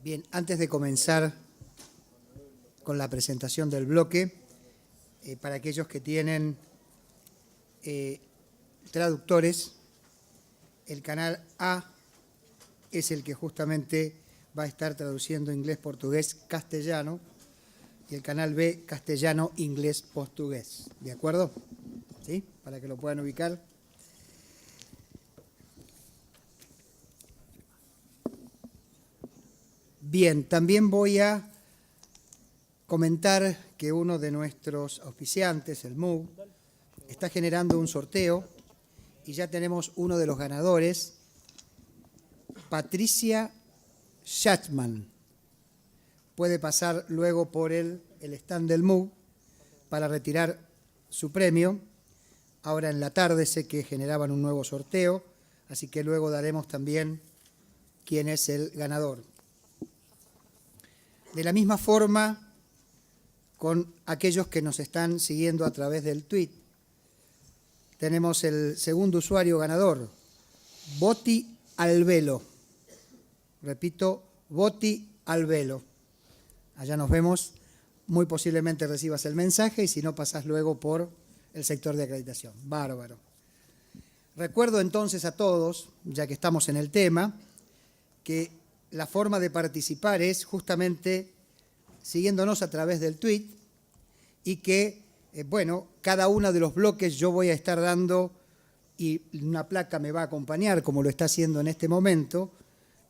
Bien, antes de comenzar con la presentación del bloque, para aquellos que tienen traductores, el canal A es el que justamente va a estar traduciendo inglés, portugués, castellano, y el canal B, castellano, inglés, portugués. ¿De acuerdo? ¿Sí? Para que lo puedan ubicar. Bien, también voy a comentar que uno de nuestros auspiciantes, el MUG, está generando un sorteo y ya tenemos uno de los ganadores, Patricia Schatzman. Puede pasar luego por el stand del MUG para retirar su premio. Ahora en la tarde sé que generaban un nuevo sorteo, así que luego daremos también quién es el ganador. De la misma forma, con aquellos que nos están siguiendo a través del tweet, tenemos el segundo usuario ganador, Boti Alvelo. Repito, Boti Alvelo. Allá nos vemos, muy posiblemente recibas el mensaje y si no pasás luego por el sector de acreditación. Bárbaro. Recuerdo entonces a todos, ya que estamos en el tema, que la forma de participar es justamente siguiéndonos a través del tweet y que, bueno, cada uno de los bloques yo voy a estar dando y una placa me va a acompañar, como lo está haciendo en este momento,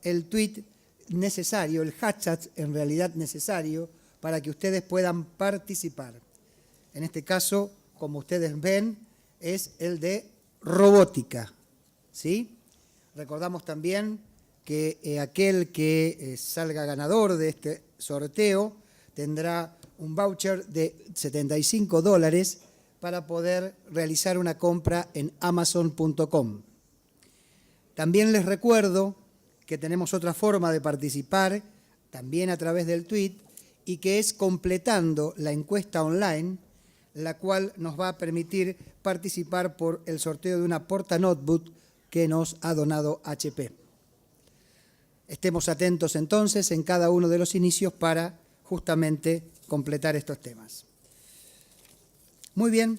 el tweet necesario, el hashtag en realidad necesario para que ustedes puedan participar. En este caso, como ustedes ven, es el de robótica, ¿sí? Recordamos también que aquel que salga ganador de este sorteo tendrá un voucher de $75 para poder realizar una compra en Amazon.com. También les recuerdo que tenemos otra forma de participar, también a través del tweet, y que es completando la encuesta online, la cual nos va a permitir participar por el sorteo de una porta notebook que nos ha donado HP. Estemos atentos entonces en cada uno de los inicios para justamente completar estos temas. Muy bien,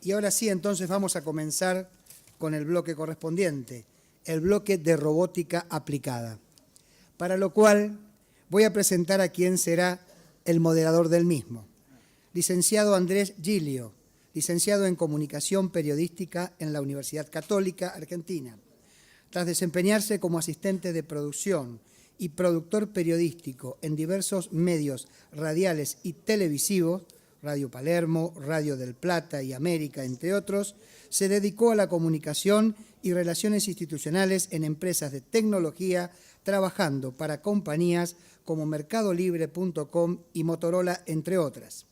y ahora sí entonces vamos a comenzar con el bloque correspondiente, el bloque de robótica aplicada, para lo cual voy a presentar a quién será el moderador del mismo. Licenciado Andrés Gilio, licenciado en Comunicación Periodística en la Universidad Católica Argentina. Tras desempeñarse como asistente de producción y productor periodístico en diversos medios radiales y televisivos, Radio Palermo, Radio del Plata y América, entre otros, se dedicó a la comunicación y relaciones institucionales en empresas de tecnología, trabajando para compañías como mercadolibre.com y Motorola, entre otras.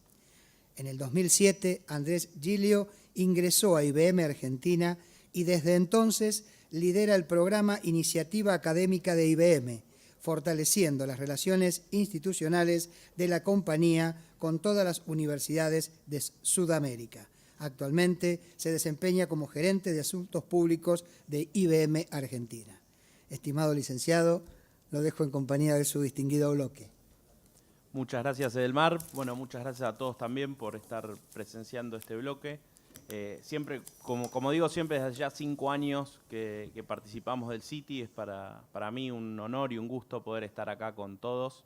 En el 2007, Andrés Gilio ingresó a IBM Argentina y desde entonces lidera el programa Iniciativa Académica de IBM, fortaleciendo las relaciones institucionales de la compañía con todas las universidades de Sudamérica. Actualmente se desempeña como gerente de asuntos públicos de IBM Argentina. Estimado licenciado, lo dejo en compañía de su distinguido bloque. Muchas gracias, Edelmar. Bueno, muchas gracias a todos también por estar presenciando este bloque. Siempre, como digo, siempre desde ya 5 años que participamos del City, es para mí un honor y un gusto poder estar acá con todos.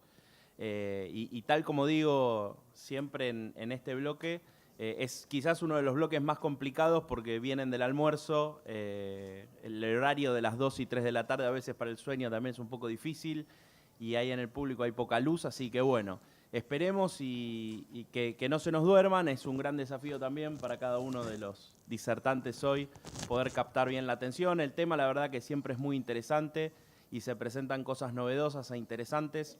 Y tal como digo siempre en este bloque, es quizás uno de los bloques más complicados porque vienen del almuerzo, el horario de las 2 y 3 de la tarde a veces para el sueño también es un poco difícil y ahí en el público hay poca luz, así que bueno, esperemos y que no se nos duerman. Es un gran desafío también para cada uno de los disertantes hoy poder captar bien la atención. El tema, la verdad, que siempre es muy interesante y se presentan cosas novedosas e interesantes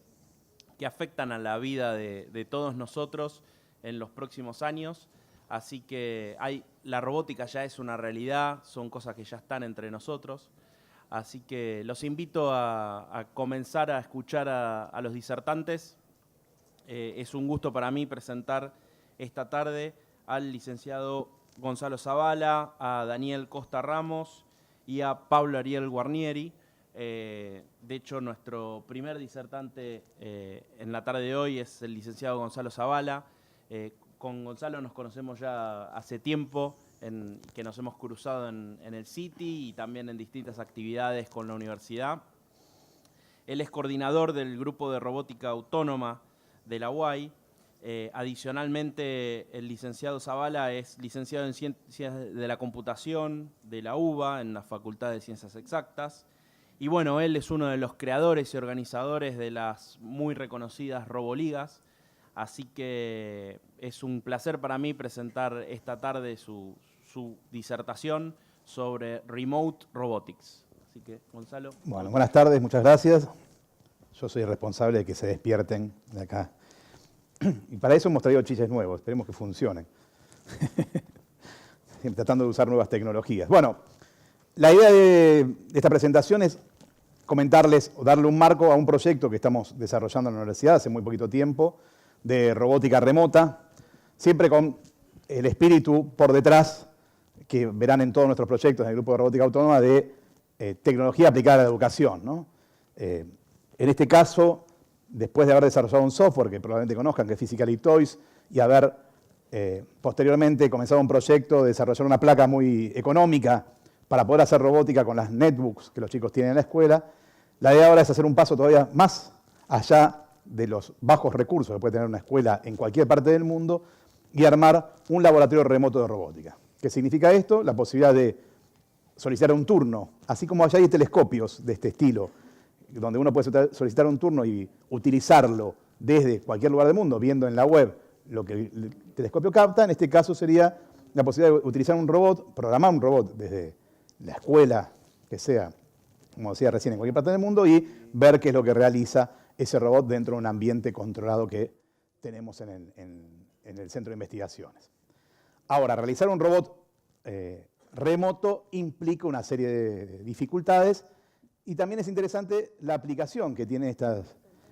que afectan a la vida de todos nosotros en los próximos años. Así que la robótica ya es una realidad, son cosas que ya están entre nosotros. Así que los invito a comenzar a escuchar a los disertantes. Es un gusto para mí presentar esta tarde al licenciado Gonzalo Zavala, a Daniel Costa Ramos y a Pablo Ariel Guarnieri. De hecho, nuestro primer disertante en la tarde de hoy es el licenciado Gonzalo Zavala. Con Gonzalo nos conocemos ya hace tiempo, que nos hemos cruzado en el City y también en distintas actividades con la universidad. Él es coordinador del grupo de robótica autónoma de la UAI. Adicionalmente, el licenciado Zavala es licenciado en Ciencias de la Computación de la UBA, en la Facultad de Ciencias Exactas. Y bueno, él es uno de los creadores y organizadores de las muy reconocidas Roboligas. Así que es un placer para mí presentar esta tarde su disertación sobre Remote Robotics. Así que, Gonzalo. Bueno, buenas tardes, muchas gracias. Yo soy el responsable de que se despierten de acá. Y para eso hemos traído chiches nuevos, esperemos que funcionen. Tratando de usar nuevas tecnologías. Bueno, la idea de esta presentación es comentarles o darle un marco a un proyecto que estamos desarrollando en la universidad hace muy poquito tiempo, de robótica remota, siempre con el espíritu por detrás, que verán en todos nuestros proyectos en el grupo de robótica autónoma, de tecnología aplicada a la educación, ¿no? En este caso, después de haber desarrollado un software que probablemente conozcan, que es Physically Toys, y haber posteriormente comenzado un proyecto de desarrollar una placa muy económica para poder hacer robótica con las netbooks que los chicos tienen en la escuela, la idea ahora es hacer un paso todavía más allá de los bajos recursos que puede tener una escuela en cualquier parte del mundo y armar un laboratorio remoto de robótica. ¿Qué significa esto? La posibilidad de solicitar un turno, así como allá hay telescopios de este estilo, donde uno puede solicitar un turno y utilizarlo desde cualquier lugar del mundo, viendo en la web lo que el telescopio capta. En este caso sería la posibilidad de utilizar un robot, programar un robot desde la escuela, que sea, como decía recién, en cualquier parte del mundo, y ver qué es lo que realiza ese robot dentro de un ambiente controlado que tenemos en el centro de investigaciones. Ahora, realizar un robot remoto implica una serie de dificultades y también es interesante la aplicación que tiene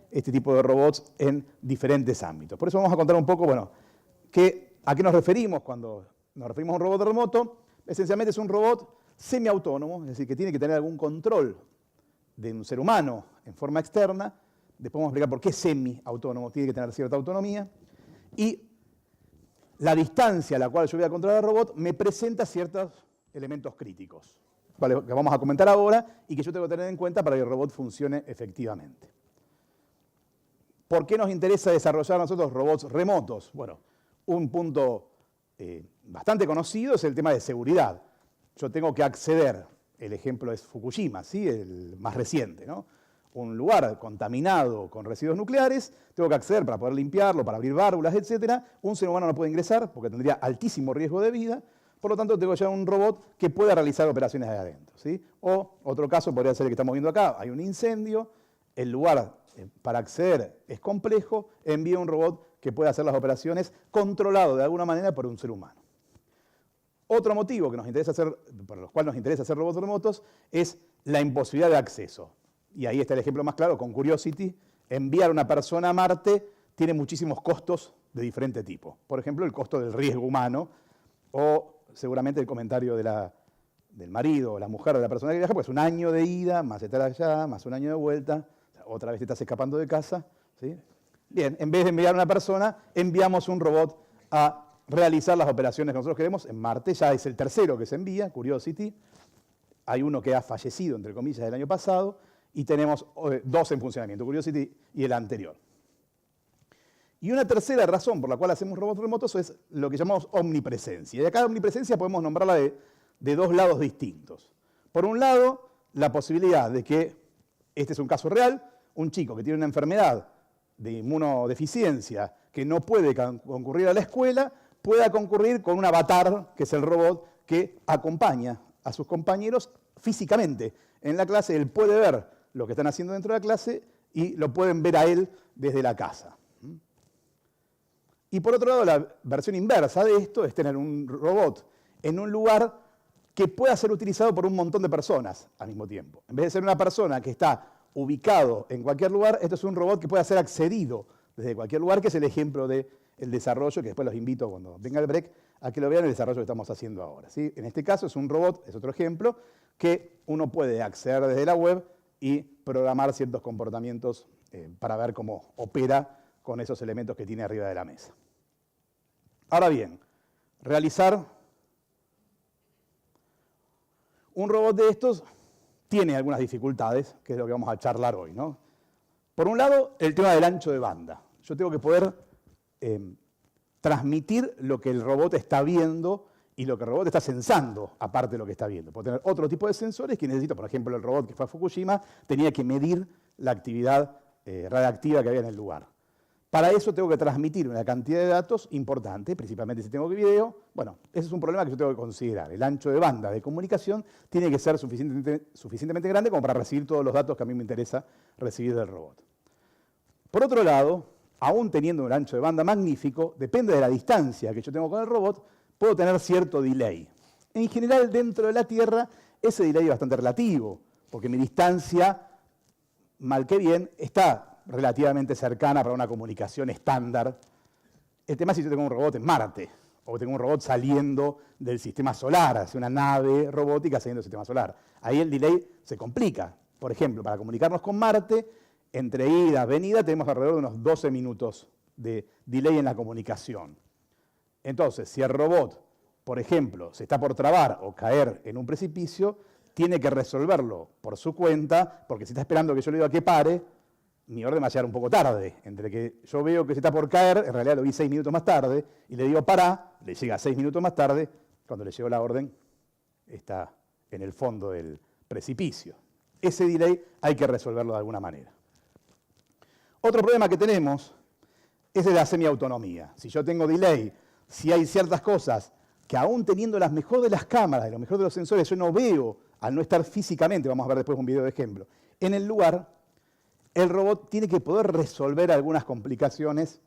este tipo de robots en diferentes ámbitos. Por eso vamos a contar un poco, bueno, a qué nos referimos cuando nos referimos a un robot remoto. Esencialmente es un robot semiautónomo, es decir, que tiene que tener algún control de un ser humano en forma externa. Después vamos a explicar por qué semiautónomo, tiene que tener cierta autonomía. Y la distancia a la cual yo voy a controlar el robot me presenta ciertos elementos críticos, que vamos a comentar ahora y que yo tengo que tener en cuenta para que el robot funcione efectivamente. ¿Por qué nos interesa desarrollar nosotros robots remotos? Bueno, un punto bastante conocido es el tema de seguridad. Yo tengo que acceder, el ejemplo es Fukushima, ¿sí? El más reciente, ¿no? Un lugar contaminado con residuos nucleares, tengo que acceder para poder limpiarlo, para abrir válvulas, etc. Un ser humano no puede ingresar porque tendría altísimo riesgo de vida, por lo tanto tengo ya un robot que pueda realizar operaciones de adentro, ¿sí? O otro caso podría ser el que estamos viendo acá, hay un incendio, el lugar para acceder es complejo, envío un robot que pueda hacer las operaciones controlado de alguna manera por un ser humano. Otro motivo que nos interesa por los cuales nos interesa hacer robots remotos es la imposibilidad de acceso. Y ahí está el ejemplo más claro, con Curiosity, enviar a una persona a Marte tiene muchísimos costos de diferente tipo. Por ejemplo, el costo del riesgo humano, o seguramente el comentario del marido o la mujer de la persona que viaja, pues un año de ida, más estar allá, más un año de vuelta, otra vez te estás escapando de casa, ¿sí? Bien, en vez de enviar a una persona, enviamos un robot a realizar las operaciones que nosotros queremos en Marte. Ya es el tercero que se envía, Curiosity. Hay uno que ha fallecido, entre comillas, el año pasado, y tenemos dos en funcionamiento, Curiosity y el anterior. Y una tercera razón por la cual hacemos robots remotos es lo que llamamos omnipresencia. Y acá omnipresencia podemos nombrarla de dos lados distintos. Por un lado, la posibilidad de que, este es un caso real, un chico que tiene una enfermedad de inmunodeficiencia que no puede concurrir a la escuela, pueda concurrir con un avatar, que es el robot que acompaña a sus compañeros físicamente en la clase. Él puede ver lo que están haciendo dentro de la clase y lo pueden ver a él desde la casa. Y por otro lado, la versión inversa de esto es tener un robot en un lugar que pueda ser utilizado por un montón de personas al mismo tiempo. En vez de ser una persona que está ubicado en cualquier lugar, esto es un robot que pueda ser accedido desde cualquier lugar, que es el ejemplo del desarrollo, que después los invito cuando venga el break a que lo vean, el desarrollo que estamos haciendo ahora, ¿sí? En este caso es un robot, es otro ejemplo, que uno puede acceder desde la web y programar ciertos comportamientos para ver cómo opera con esos elementos que tiene arriba de la mesa. Ahora bien, realizar un robot de estos tiene algunas dificultades, que es lo que vamos a charlar hoy, ¿no? Por un lado, el tema del ancho de banda. Yo tengo que poder transmitir lo que el robot está viendo y lo que el robot está sensando, aparte de lo que está viendo. Puedo tener otro tipo de sensores que necesito. Por ejemplo, el robot que fue a Fukushima tenía que medir la actividad radiactiva que había en el lugar. Para eso tengo que transmitir una cantidad de datos importante, principalmente si tengo video. Bueno, ese es un problema que yo tengo que considerar. El ancho de banda de comunicación tiene que ser suficientemente grande como para recibir todos los datos que a mí me interesa recibir del robot. Por otro lado, aún teniendo un ancho de banda magnífico, depende de la distancia que yo tengo con el robot, puedo tener cierto delay. En general, dentro de la Tierra, ese delay es bastante relativo, porque mi distancia, mal que bien, está relativamente cercana para una comunicación estándar. El tema es si yo tengo un robot en Marte, o tengo un robot saliendo del sistema solar, hacia una nave robótica saliendo del sistema solar. Ahí el delay se complica. Por ejemplo, para comunicarnos con Marte, entre ida y venida tenemos alrededor de unos 12 minutos de delay en la comunicación. Entonces, si el robot, por ejemplo, se está por trabar o caer en un precipicio, tiene que resolverlo por su cuenta, porque si está esperando que yo le diga que pare, mi orden va a llegar un poco tarde. Entre que yo veo que se está por caer, en realidad lo vi 6 minutos más tarde, y le digo pará, le llega 6 minutos más tarde, cuando le llegó la orden, está en el fondo del precipicio. Ese delay hay que resolverlo de alguna manera. Otro problema que tenemos es el de la semiautonomía. Si yo tengo delay, si hay ciertas cosas que aún teniendo las mejor de las cámaras y lo mejor de los sensores, yo no veo, al no estar físicamente, vamos a ver después un video de ejemplo, en el lugar, el robot tiene que poder resolver algunas complicaciones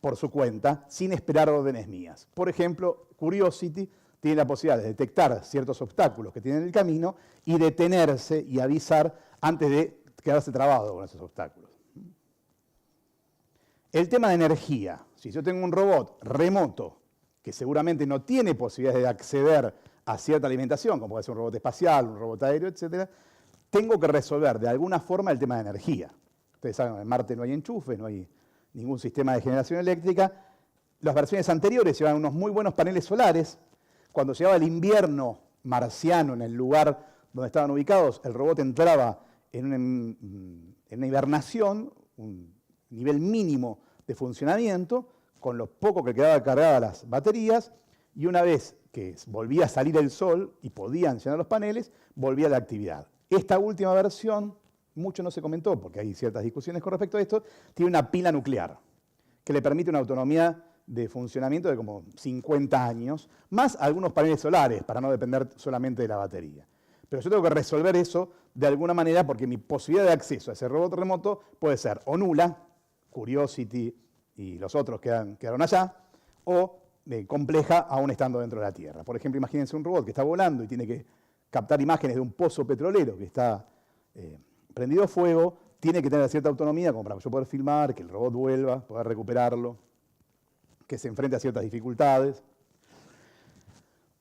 por su cuenta, sin esperar órdenes mías. Por ejemplo, Curiosity tiene la posibilidad de detectar ciertos obstáculos que tiene en el camino y detenerse y avisar antes de quedarse trabado con esos obstáculos. El tema de energía. Si yo tengo un robot remoto que seguramente no tiene posibilidades de acceder a cierta alimentación, como puede ser un robot espacial, un robot aéreo, etc., tengo que resolver de alguna forma el tema de energía. Ustedes saben, en Marte no hay enchufe, no hay ningún sistema de generación eléctrica. Las versiones anteriores llevaban unos muy buenos paneles solares. Cuando llegaba el invierno marciano en el lugar donde estaban ubicados, el robot entraba en una hibernación, un nivel mínimo de funcionamiento, con lo poco que quedaba cargadas las baterías, y una vez que volvía a salir el sol y podían llenar los paneles, volvía a la actividad. Esta última versión, mucho no se comentó, porque hay ciertas discusiones con respecto a esto, tiene una pila nuclear, que le permite una autonomía de funcionamiento de como 50 años, más algunos paneles solares, para no depender solamente de la batería. Pero yo tengo que resolver eso de alguna manera, porque mi posibilidad de acceso a ese robot remoto puede ser o nula, Curiosity y los otros quedaron allá, o compleja aún estando dentro de la Tierra. Por ejemplo, imagínense un robot que está volando y tiene que captar imágenes de un pozo petrolero que está prendido fuego, tiene que tener cierta autonomía como para yo poder filmar, que el robot vuelva, poder recuperarlo, que se enfrente a ciertas dificultades.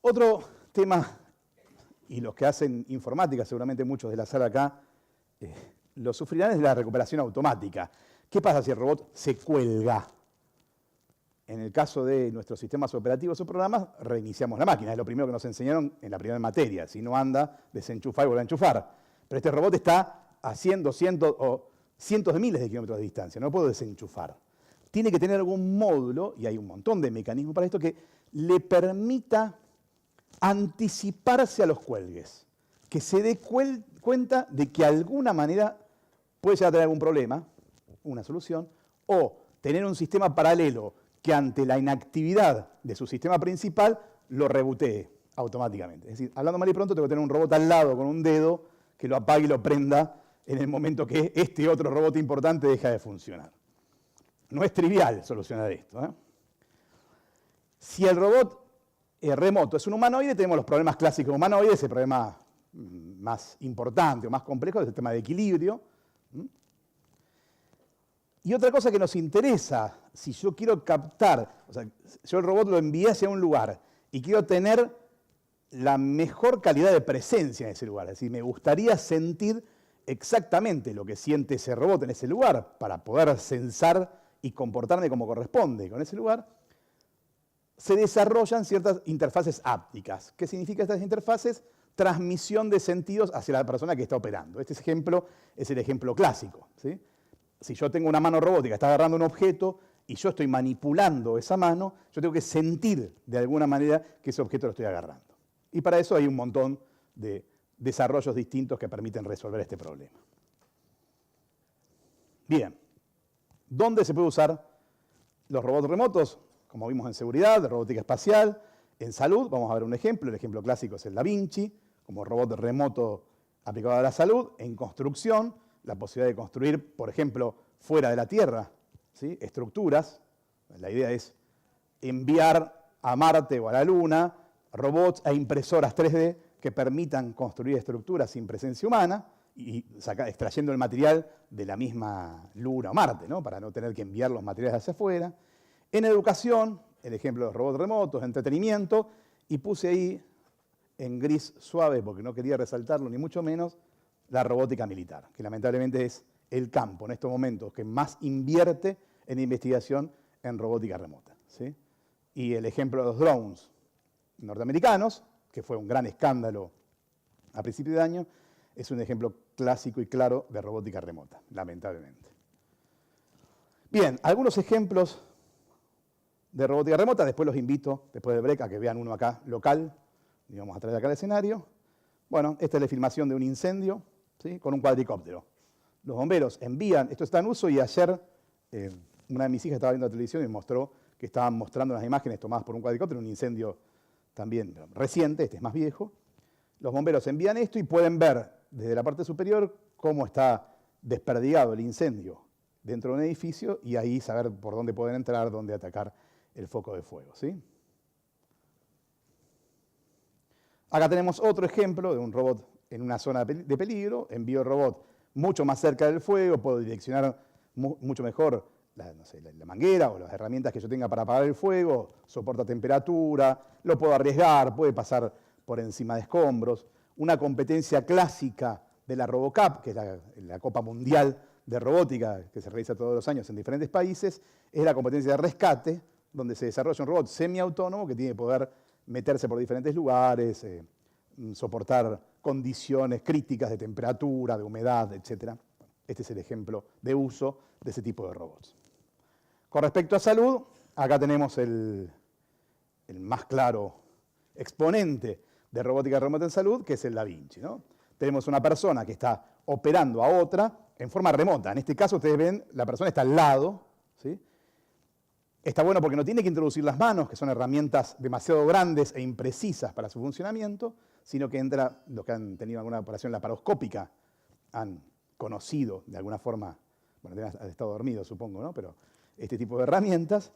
Otro tema, y los que hacen informática, seguramente muchos de la sala acá, lo sufrirán, es la recuperación automática. ¿Qué pasa si el robot se cuelga? En el caso de nuestros sistemas operativos o programas, reiniciamos la máquina. Es lo primero que nos enseñaron en la primera materia. Si no anda, desenchufa y vuelve a enchufar. Pero este robot está a 100, 200 o cientos de miles de kilómetros de distancia. No lo puedo desenchufar. Tiene que tener algún módulo, y hay un montón de mecanismos para esto, que le permita anticiparse a los cuelgues. Que se dé cuenta de que de alguna manera puede llegar a tener algún problema, una solución, o tener un sistema paralelo que ante la inactividad de su sistema principal lo rebotee automáticamente. Es decir, hablando mal y pronto, tengo que tener un robot al lado con un dedo que lo apague y lo prenda en el momento que este otro robot importante deja de funcionar. No es trivial solucionar esto, ¿eh? Si el robot remoto es un humanoide, tenemos los problemas clásicos de humanoides. El problema más importante o más complejo es el tema de equilibrio. Y otra cosa que nos interesa, si yo quiero captar, o sea, yo el robot lo envié hacia un lugar y quiero tener la mejor calidad de presencia en ese lugar, es decir, me gustaría sentir exactamente lo que siente ese robot en ese lugar para poder sensar y comportarme como corresponde con ese lugar, se desarrollan ciertas interfaces ápticas. ¿Qué significa estas interfaces? Transmisión de sentidos hacia la persona que está operando. Este ejemplo es el ejemplo clásico, ¿sí? Si yo tengo una mano robótica, está agarrando un objeto y yo estoy manipulando esa mano, yo tengo que sentir de alguna manera que ese objeto lo estoy agarrando. Y para eso hay un montón de desarrollos distintos que permiten resolver este problema. Bien, ¿dónde se puede usar los robots remotos? Como vimos en seguridad, robótica espacial, en salud, vamos a ver un ejemplo. El ejemplo clásico es el Da Vinci, como robot remoto aplicado a la salud. En construcción, la posibilidad de construir, por ejemplo, fuera de la Tierra, ¿sí? Estructuras. La idea es enviar a Marte o a la Luna robots e impresoras 3D que permitan construir estructuras sin presencia humana y extrayendo el material de la misma Luna o Marte, ¿no? Para no tener que enviar los materiales hacia afuera. En educación, el ejemplo de los robots remotos, entretenimiento, y puse ahí en gris suave, porque no quería resaltarlo ni mucho menos, la robótica militar, que lamentablemente es el campo en estos momentos que más invierte en investigación en robótica remota, ¿sí? Y el ejemplo de los drones norteamericanos, que fue un gran escándalo a principios de año, es un ejemplo clásico y claro de robótica remota, lamentablemente. Bien, algunos ejemplos de robótica remota, después los invito, después del break, a que vean uno acá local, y vamos a traer acá al escenario. Bueno, esta es la filmación de un incendio, ¿sí? Con un cuadricóptero. Los bomberos envían, esto está en uso y ayer una de mis hijas estaba viendo la televisión y me mostró que estaban mostrando unas imágenes tomadas por un cuadricóptero, un incendio también reciente, este es más viejo. Los bomberos envían esto y pueden ver desde la parte superior cómo está desperdigado el incendio dentro de un edificio y ahí saber por dónde pueden entrar, dónde atacar el foco de fuego, ¿sí? Acá tenemos otro ejemplo de un robot en una zona de peligro. Envío el robot mucho más cerca del fuego, puedo direccionar mucho mejor la manguera o las herramientas que yo tenga para apagar el fuego, soporta temperatura, lo puedo arriesgar, puede pasar por encima de escombros. Una competencia clásica de la RoboCup, que es la Copa Mundial de Robótica, que se realiza todos los años en diferentes países, es la competencia de rescate, donde se desarrolla un robot semiautónomo que tiene que poder meterse por diferentes lugares, soportar condiciones críticas de temperatura, de humedad, etc. Este es el ejemplo de uso de ese tipo de robots. Con respecto a salud, acá tenemos el más claro exponente de robótica remota en salud, que es el Da Vinci, ¿no? Tenemos una persona que está operando a otra en forma remota. En este caso, ustedes ven, la persona está al lado, ¿sí? Está bueno porque no tiene que introducir las manos, que son herramientas demasiado grandes e imprecisas para su funcionamiento, sino que entra, los que han tenido alguna operación laparoscópica han conocido de alguna forma, bueno, han estado dormidos supongo, ¿no? Pero este tipo de herramientas,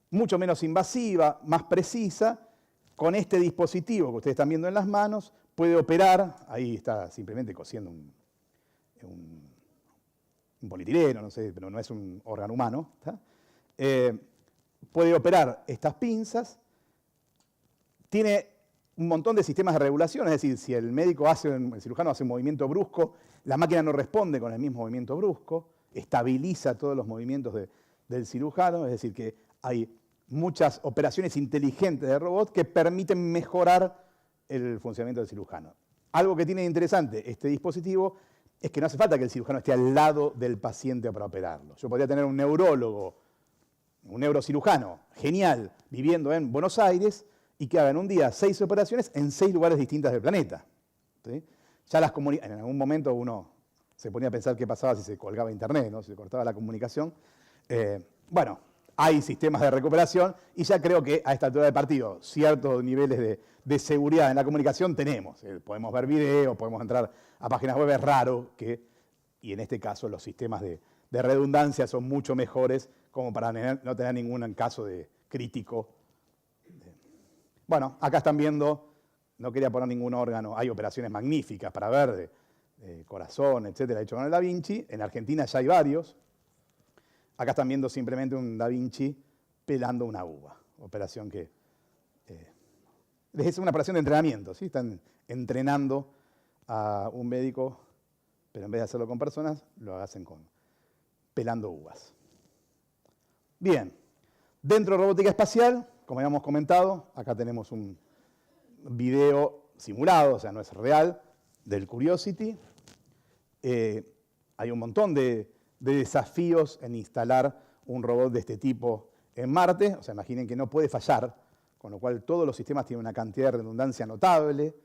mucho menos invasiva, más precisa, con este dispositivo que ustedes están viendo en las manos, puede operar, ahí está simplemente cosiendo un polietileno, no sé, pero no es un órgano humano, ¿está? Puede operar estas pinzas, tiene un montón de sistemas de regulación, es decir, si el cirujano hace un movimiento brusco, la máquina no responde con el mismo movimiento brusco, estabiliza todos los movimientos del cirujano, es decir, que hay muchas operaciones inteligentes de robot que permiten mejorar el funcionamiento del cirujano. Algo que tiene de interesante este dispositivo es que no hace falta que el cirujano esté al lado del paciente para operarlo. Yo podría tener un neurólogo, un neurocirujano genial, viviendo en Buenos Aires y que haga en un día 6 operaciones en 6 lugares distintos del planeta, ¿sí? Ya en algún momento uno se ponía a pensar qué pasaba si se colgaba internet, ¿no? Si se cortaba la comunicación. Bueno, hay sistemas de recuperación y ya creo que a esta altura del partido ciertos niveles de seguridad en la comunicación tenemos. Podemos ver videos, podemos entrar a páginas web, es raro y en este caso los sistemas de redundancia son mucho mejores como para no tener ningún caso de crítico. Bueno, acá están viendo, no quería poner ningún órgano, hay operaciones magníficas para ver, de corazón, etcétera, hecho con el Da Vinci. En Argentina ya hay varios. Acá están viendo simplemente un Da Vinci pelando una uva, operación que es una operación de entrenamiento, ¿sí? Están entrenando a un médico pero en vez de hacerlo con personas, lo hacen pelando uvas. Bien, dentro de robótica espacial, como habíamos comentado, acá tenemos un video simulado, o sea, no es real, del Curiosity. Hay un montón de desafíos en instalar un robot de este tipo en Marte, o sea, imaginen que no puede fallar, con lo cual todos los sistemas tienen una cantidad de redundancia notable.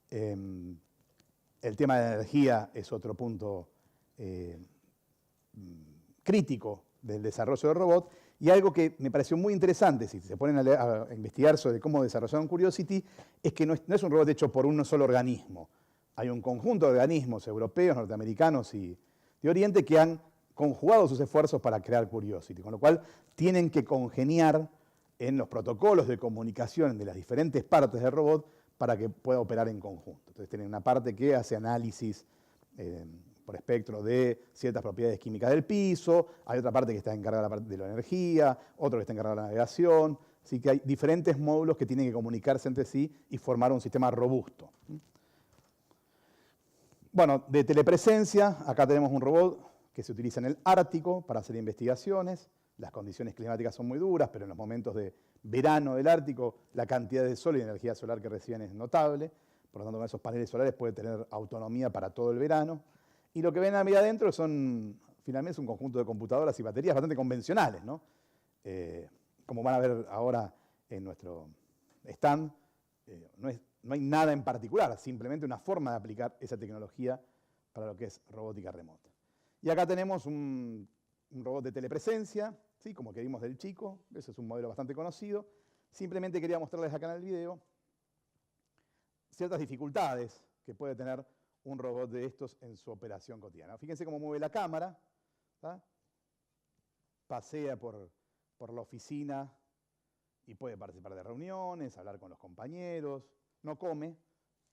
El tema de la energía es otro punto crítico del desarrollo del robot. Y algo que me pareció muy interesante, si se ponen a investigar sobre cómo desarrollaron Curiosity, es que no es un robot hecho por un solo organismo. Hay un conjunto de organismos europeos, norteamericanos y de Oriente que han conjugado sus esfuerzos para crear Curiosity, con lo cual tienen que congeniar en los protocolos de comunicación de las diferentes partes del robot para que pueda operar en conjunto. Entonces tienen una parte que hace análisis por espectro de ciertas propiedades químicas del piso, hay otra parte que está encargada de la energía, otro que está encargado de la navegación, así que hay diferentes módulos que tienen que comunicarse entre sí y formar un sistema robusto. Bueno, de telepresencia, acá tenemos un robot que se utiliza en el Ártico para hacer investigaciones. Las condiciones climáticas son muy duras, pero en los momentos de verano del Ártico la cantidad de sol y energía solar que reciben es notable. Por lo tanto, con esos paneles solares puede tener autonomía para todo el verano. Y lo que ven ahí adentro finalmente es un conjunto de computadoras y baterías bastante convencionales, ¿no? Como van a ver ahora en nuestro stand, no hay nada en particular, simplemente una forma de aplicar esa tecnología para lo que es robótica remota. Y acá tenemos un robot de telepresencia, ¿sí? Como que vimos del chico, ese es un modelo bastante conocido. Simplemente quería mostrarles acá en el video ciertas dificultades que puede tener un robot de estos en su operación cotidiana. Fíjense cómo mueve la cámara, ¿tá? Pasea por la oficina y puede participar de reuniones, hablar con los compañeros, no come,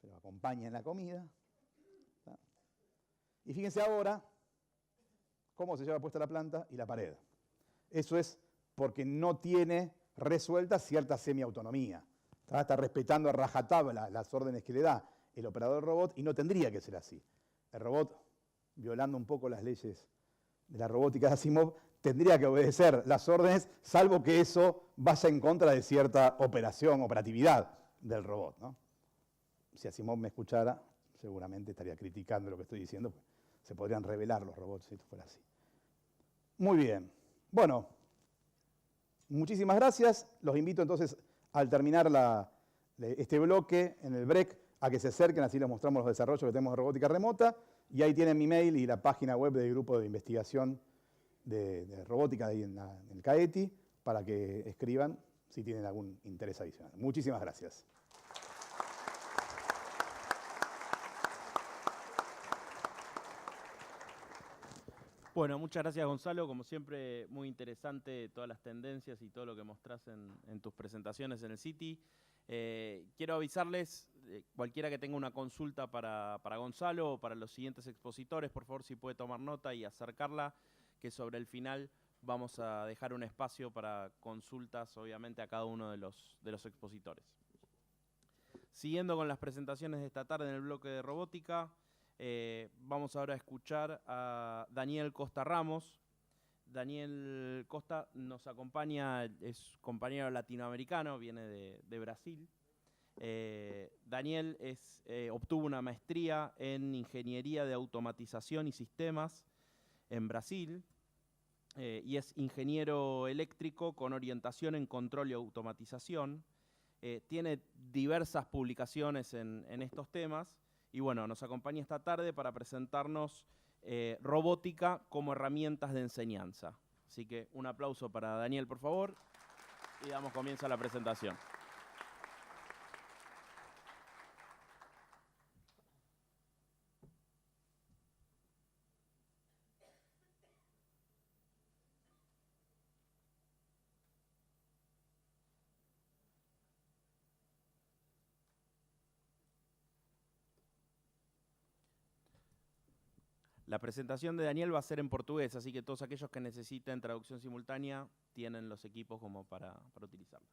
pero acompaña en la comida. ¿Tá? Y fíjense ahora cómo se lleva puesta la planta y la pared. Eso es porque no tiene resuelta cierta semiautonomía. Está respetando a rajatabla las órdenes que le da el operador del robot y no tendría que ser así. El robot, violando un poco las leyes de la robótica de Asimov, tendría que obedecer las órdenes, salvo que eso vaya en contra de cierta operatividad del robot, ¿no? Si Asimov me escuchara, seguramente estaría criticando lo que estoy diciendo, pues se podrían revelar los robots si esto fuera así. Muy bien. Bueno, muchísimas gracias. Los invito entonces, al terminar este bloque en el break, a que se acerquen, así les mostramos los desarrollos que tenemos de robótica remota. Y ahí tienen mi mail y la página web del grupo de investigación de robótica ahí en el CAETI, para que escriban si tienen algún interés adicional. Muchísimas gracias. Bueno, muchas gracias Gonzalo, como siempre muy interesante todas las tendencias y todo lo que mostrás en tus presentaciones en el City. Quiero avisarles, cualquiera que tenga una consulta para Gonzalo o para los siguientes expositores, por favor si puede tomar nota y acercarla, que sobre el final vamos a dejar un espacio para consultas obviamente a cada uno de los expositores. Siguiendo con las presentaciones de esta tarde en el bloque de robótica, vamos ahora a escuchar a Daniel Costa Ramos. Daniel Costa nos acompaña, es compañero latinoamericano, viene de Brasil. Daniel obtuvo una maestría en Ingeniería de Automatización y Sistemas en Brasil y es ingeniero eléctrico con orientación en control y automatización. Tiene diversas publicaciones en estos temas y bueno, nos acompaña esta tarde para presentarnos robótica como herramientas de enseñanza. Así que un aplauso para Daniel, por favor, y damos comienzo a la presentación. La presentación de Daniel va a ser en portugués, así que todos aquellos que necesiten traducción simultánea tienen los equipos como para utilizarla.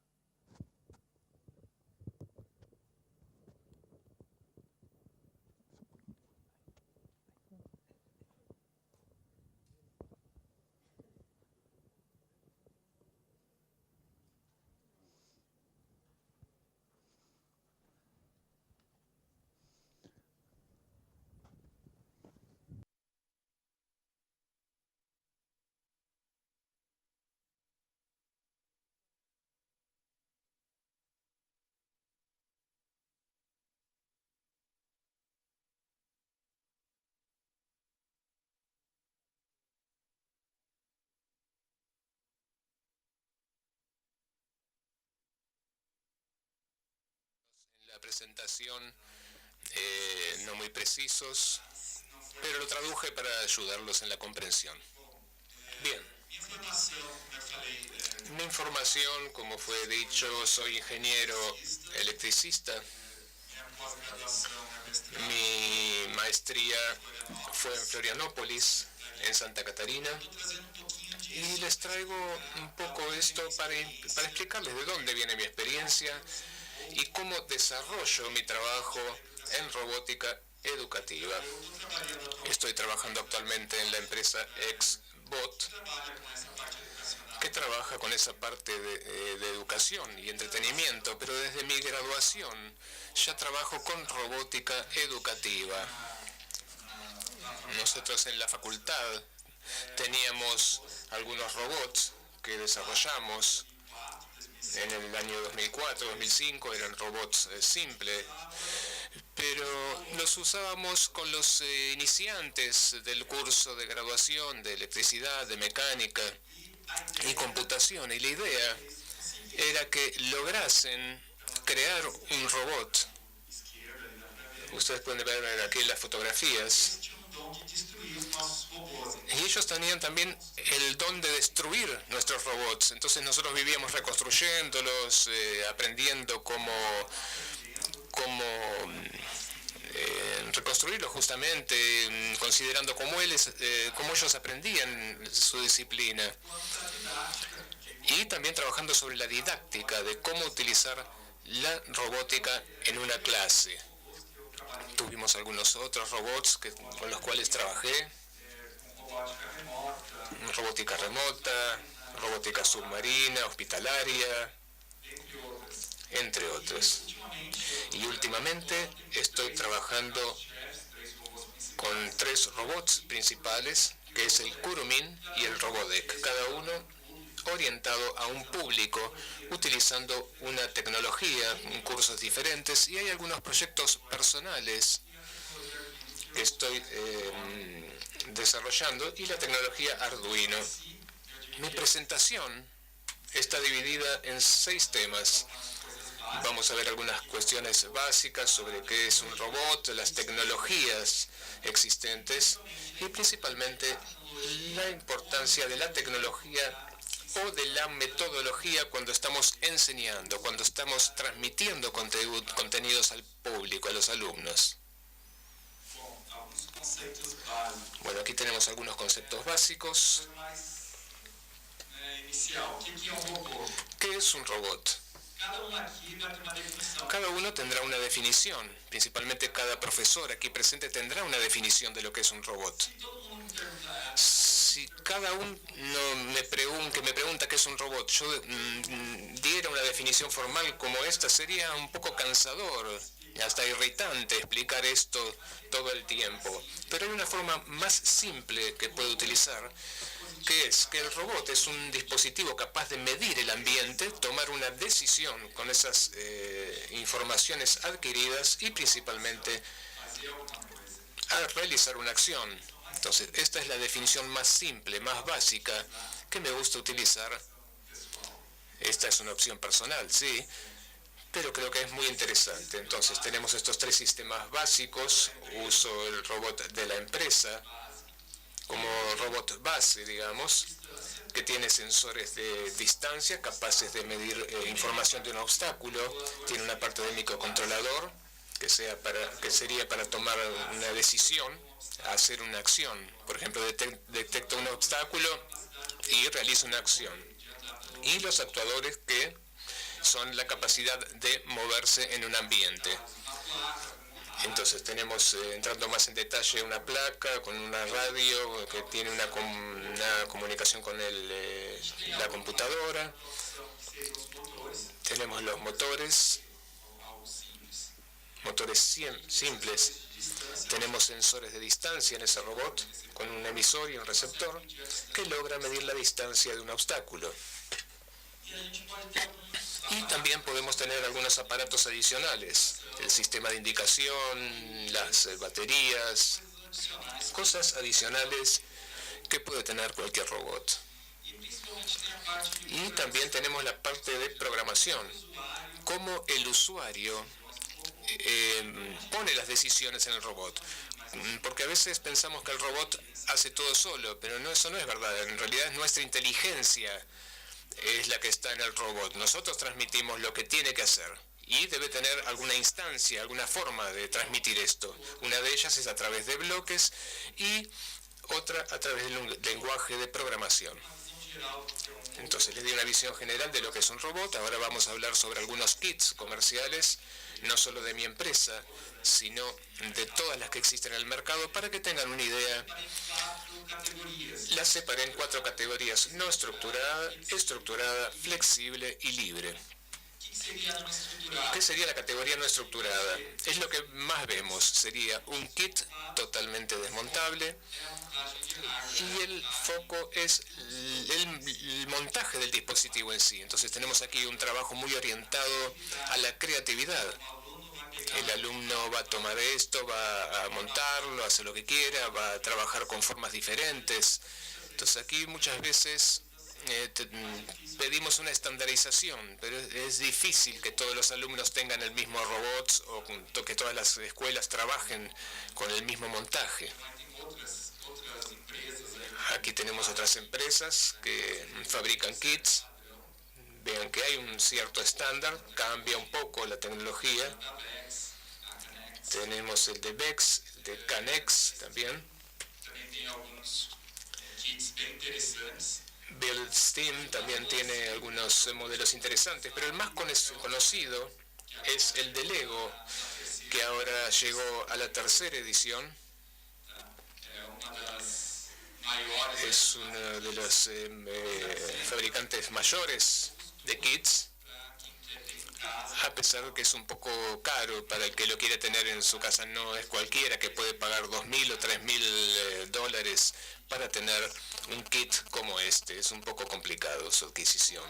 la presentación, no muy precisos, pero lo traduje para ayudarlos en la comprensión. Bien. Mi información, como fue dicho, soy ingeniero electricista. Mi maestría fue en Florianópolis, en Santa Catarina. Y les traigo un poco esto para explicarles de dónde viene mi experiencia y cómo desarrollo mi trabajo en robótica educativa. Estoy trabajando actualmente en la empresa XBot, que trabaja con esa parte de educación y entretenimiento, pero desde mi graduación ya trabajo con robótica educativa. Nosotros en la facultad teníamos algunos robots que desarrollamos en el año 2004, 2005, eran robots simples, pero los usábamos con los iniciantes del curso de graduación de electricidad, de mecánica y computación, y la idea era que lograsen crear un robot. Ustedes pueden ver aquí las fotografías. Y ellos tenían también el don de destruir nuestros robots. Entonces nosotros vivíamos reconstruyéndolos, aprendiendo cómo reconstruirlos justamente, considerando cómo ellos aprendían su disciplina. Y también trabajando sobre la didáctica de cómo utilizar la robótica en una clase. Tuvimos algunos otros robots con los cuales trabajé. Robótica remota, robótica submarina, hospitalaria, entre otros. Y últimamente estoy trabajando con 3 robots principales, que es el Kurumin y el Robodek, cada uno orientado a un público, utilizando una tecnología en cursos diferentes, y hay algunos proyectos personales que estoy desarrollando, y la tecnología Arduino. Mi presentación está dividida en 6 temas. Vamos a ver algunas cuestiones básicas sobre qué es un robot, las tecnologías existentes y principalmente la importancia de la tecnología o de la metodología cuando estamos enseñando, cuando estamos transmitiendo contenidos al público, a los alumnos. Bueno, aquí tenemos algunos conceptos básicos. ¿Qué es un robot? Cada uno tendrá una definición, principalmente cada profesor aquí presente tendrá una definición de lo que es un robot. Si cada uno que me pregunta qué es un robot, yo diera una definición formal como esta, sería un poco cansador, hasta irritante explicar esto todo el tiempo. Pero hay una forma más simple que puedo utilizar, que es que el robot es un dispositivo capaz de medir el ambiente, tomar una decisión con esas informaciones adquiridas y principalmente a realizar una acción. Entonces, esta es la definición más simple, más básica que me gusta utilizar. Esta es una opción personal, sí, pero creo que es muy interesante. Entonces, tenemos estos 3 sistemas básicos. Uso el robot de la empresa como robot base, digamos, que tiene sensores de distancia capaces de medir información de un obstáculo. Tiene una parte de microcontrolador que sería para tomar una decisión, hacer una acción. Por ejemplo, detecta un obstáculo y realiza una acción. Y los actuadores, que son la capacidad de moverse en un ambiente. Entonces tenemos, entrando más en detalle, una placa con una radio que tiene una comunicación con la computadora. Tenemos los motores simples. Tenemos sensores de distancia en ese robot con un emisor y un receptor que logra medir la distancia de un obstáculo. Y también podemos tener algunos aparatos adicionales, el sistema de indicación, las baterías, cosas adicionales que puede tener cualquier robot. Y también tenemos la parte de programación, cómo el usuario pone las decisiones en el robot. Porque a veces pensamos que el robot hace todo solo, pero no, eso no es verdad. En realidad es nuestra inteligencia es la que está en el robot. Nosotros transmitimos lo que tiene que hacer y debe tener alguna instancia, alguna forma de transmitir esto. Una de ellas es a través de bloques y otra a través del lenguaje de programación. Entonces les di una visión general de lo que es un robot. Ahora vamos a hablar sobre algunos kits comerciales, no solo de mi empresa, sino de todas las que existen en el mercado, para que tengan una idea. Las separé en 4 categorías: no estructurada, estructurada, flexible y libre. ¿Qué sería la categoría no estructurada? Es lo que más vemos. Sería un kit totalmente desmontable y el foco es el montaje del dispositivo en sí. Entonces tenemos aquí un trabajo muy orientado a la creatividad. El alumno va a tomar esto, va a montarlo, hace lo que quiera, va a trabajar con formas diferentes. Entonces aquí muchas veces pedimos una estandarización, pero es difícil que todos los alumnos tengan el mismo robot o que todas las escuelas trabajen con el mismo montaje. Aquí tenemos otras empresas que fabrican kits. Vean que hay un cierto estándar, cambia un poco la tecnología. Tenemos el de Bex, el de Canex también. Build Steam también tiene algunos modelos interesantes, pero el más conocido es el de Lego, que ahora llegó a la 3ª edición. Es uno de los fabricantes mayores de kits, a pesar de que es un poco caro para el que lo quiere tener en su casa. No es cualquiera que puede pagar $2.000 o $3.000 para tener un kit como este. Es un poco complicado su adquisición.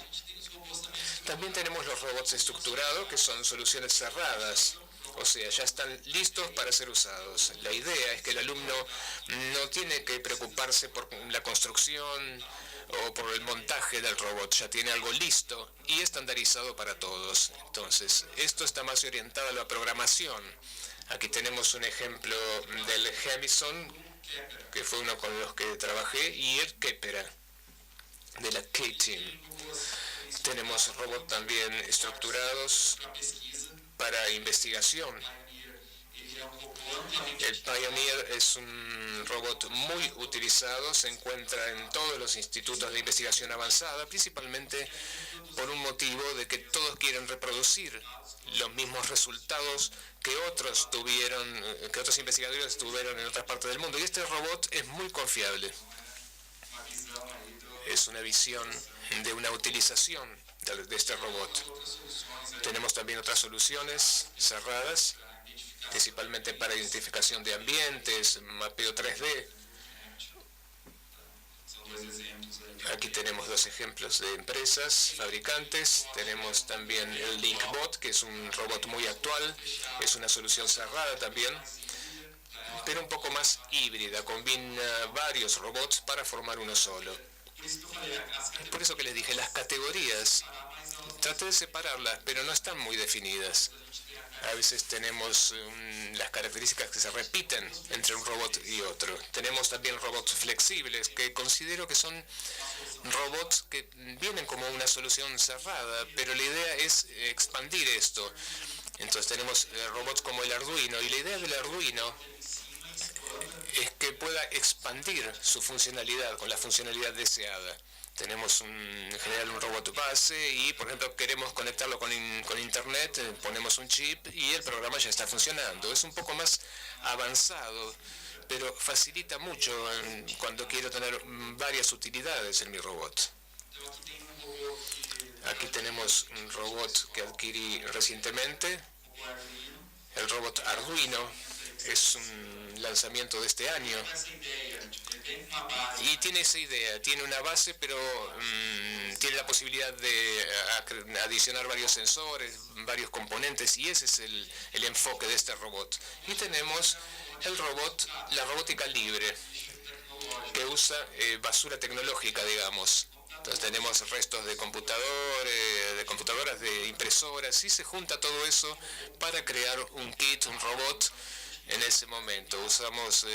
También tenemos los robots estructurados, que son soluciones cerradas. O sea, ya están listos para ser usados. La idea es que el alumno no tiene que preocuparse por la construcción o por el montaje del robot. Ya tiene algo listo y estandarizado para todos. Entonces, esto está más orientado a la programación. Aquí tenemos un ejemplo del Hemison, que fue uno con los que trabajé, y el Kepera, de la K-Team. Tenemos robots también estructurados para investigación. El Pioneer es un robot muy utilizado, se encuentra en todos los institutos de investigación avanzada, principalmente por un motivo de que todos quieren reproducir los mismos resultados que otros investigadores tuvieron en otras partes del mundo. Y este robot es muy confiable. Es una visión de una utilización de este robot. Tenemos también otras soluciones cerradas, principalmente para identificación de ambientes, mapeo 3D. Aquí tenemos 2 ejemplos de empresas, fabricantes. Tenemos también el LinkBot, que es un robot muy actual. Es una solución cerrada también, pero un poco más híbrida. Combina varios robots para formar uno solo. Por eso que les dije, las categorías, traté de separarlas, pero no están muy definidas. A veces tenemos las características que se repiten entre un robot y otro. Tenemos también robots flexibles, que considero que son robots que vienen como una solución cerrada, pero la idea es expandir esto. Entonces tenemos robots como el Arduino, y la idea del Arduino es que pueda expandir su funcionalidad con la funcionalidad deseada. Tenemos en general un robot base y, por ejemplo, queremos conectarlo con internet, ponemos un chip y el programa ya está funcionando. Es un poco más avanzado, pero facilita mucho cuando quiero tener varias utilidades en mi robot. Aquí tenemos un robot que adquirí recientemente, el robot Arduino. Es un lanzamiento de este año y tiene esa idea, tiene una base, pero tiene la posibilidad de adicionar varios sensores, varios componentes, y ese es el enfoque de este robot. Y tenemos el robot, la robótica libre, que usa basura tecnológica, digamos. Entonces tenemos restos de computadoras, de impresoras, y se junta todo eso para crear un kit, un robot. En ese momento usamos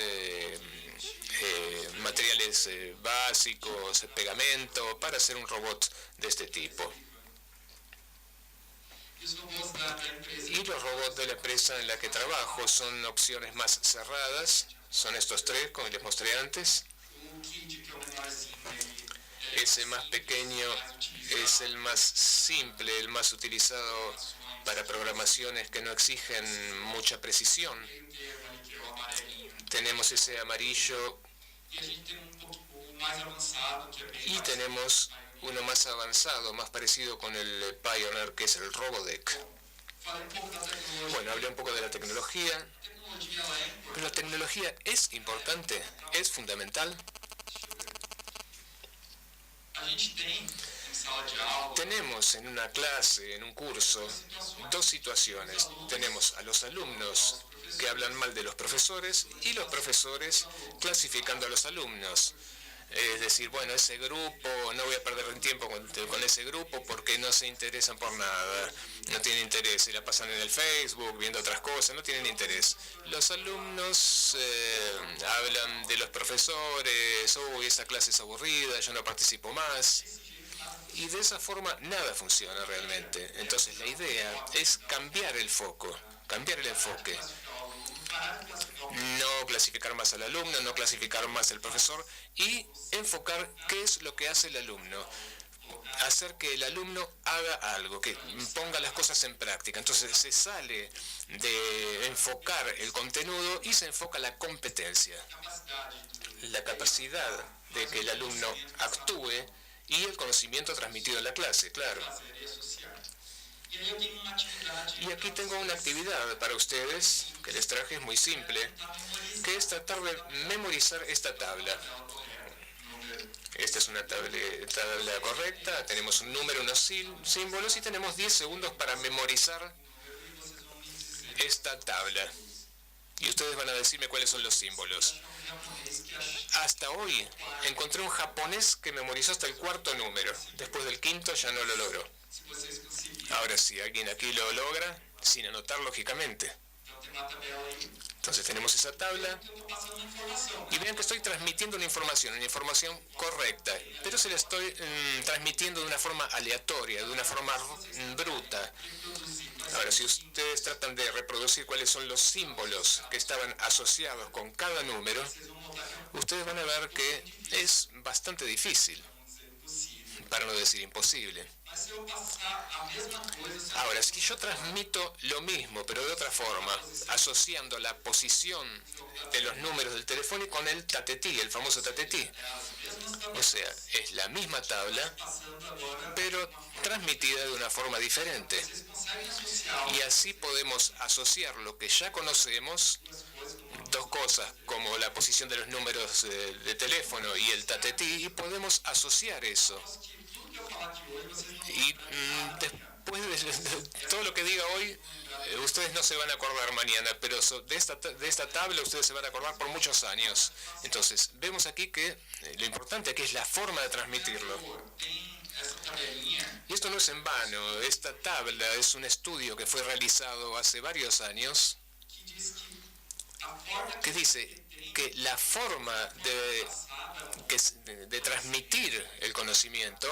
materiales básicos, pegamento, para hacer un robot de este tipo. Y los robots de la empresa en la que trabajo son opciones más cerradas, son estos tres, como les mostré antes. Ese más pequeño es el más simple, el más utilizado para programaciones que no exigen mucha precisión. Tenemos ese amarillo y tenemos uno más avanzado, más parecido con el Pioneer, que es el Robodeck. Bueno, hablé un poco de la tecnología, pero la tecnología es importante, es fundamental. Tenemos en una clase, en un curso, dos situaciones. Tenemos a los alumnos que hablan mal de los profesores y los profesores clasificando a los alumnos. Es decir, bueno, ese grupo, no voy a perder tiempo con ese grupo porque no se interesan por nada, no tienen interés, se la pasan en el Facebook viendo otras cosas, no tienen interés. Los alumnos hablan de los profesores, uy, esa clase es aburrida, yo no participo más. Y de esa forma nada funciona realmente. Entonces la idea es cambiar el foco, cambiar el enfoque. No clasificar más al alumno, no clasificar más al profesor y enfocar qué es lo que hace el alumno. Hacer que el alumno haga algo, que ponga las cosas en práctica. Entonces se sale de enfocar el contenido y se enfoca la competencia. La capacidad de que el alumno actúe y el conocimiento transmitido en la clase, claro. Y aquí tengo una actividad para ustedes que les traje, es muy simple, que es tratar de memorizar esta tabla. Esta es una tabla correcta, tenemos un número, unos símbolos y tenemos 10 segundos para memorizar esta tabla. Y ustedes van a decirme cuáles son los símbolos. Hasta hoy encontré un japonés que memorizó hasta el cuarto número. Después del quinto ya no lo logró. Ahora sí, alguien aquí lo logra, sin anotar lógicamente. Entonces tenemos esa tabla y vean que estoy transmitiendo una información correcta, pero se la estoy transmitiendo de una forma aleatoria, de una forma bruta. Ahora, si ustedes tratan de reproducir cuáles son los símbolos que estaban asociados con cada número, ustedes van a ver que es bastante difícil, para no decir imposible. Ahora, si yo transmito lo mismo, pero de otra forma, asociando la posición de los números del teléfono con el tatetí, el famoso tatetí. O sea, es la misma tabla, pero transmitida de una forma diferente. Y así podemos asociar lo que ya conocemos, dos cosas, como la posición de los números de teléfono y el tatetí, y podemos asociar eso. Y después de todo lo que diga hoy, ustedes no se van a acordar mañana, pero de esta tabla ustedes se van a acordar por muchos años. Entonces, vemos aquí que lo importante aquí es la forma de transmitirlo. Y esto no es en vano, esta tabla es un estudio que fue realizado hace varios años, que dice que la forma de transmitir el conocimiento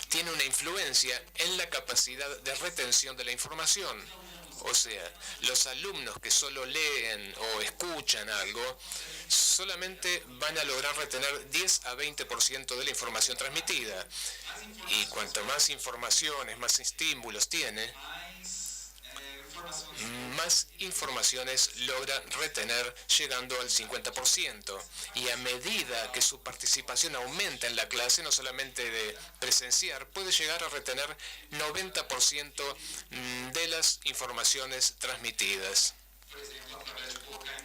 tiene una influencia en la capacidad de retención de la información. O sea, los alumnos que solo leen o escuchan algo, solamente van a lograr retener 10 a 20% de la información transmitida. Y cuanto más informaciones, más estímulos tiene, más informaciones logra retener, llegando al 50%. Y a medida que su participación aumenta en la clase, no solamente de presenciar, puede llegar a retener 90% de las informaciones transmitidas.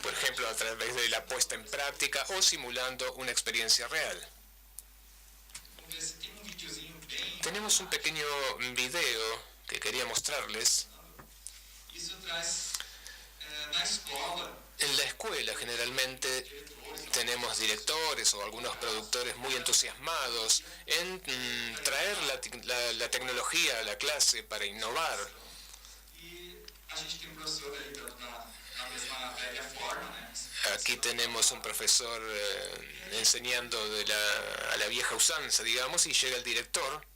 Por ejemplo, a través de la puesta en práctica o simulando una experiencia real. Tenemos un pequeño video que quería mostrarles. En la escuela generalmente tenemos directores o algunos productores muy entusiasmados en traer la tecnología a la clase para innovar. Aquí tenemos un profesor enseñando a la vieja usanza, digamos, y llega el director.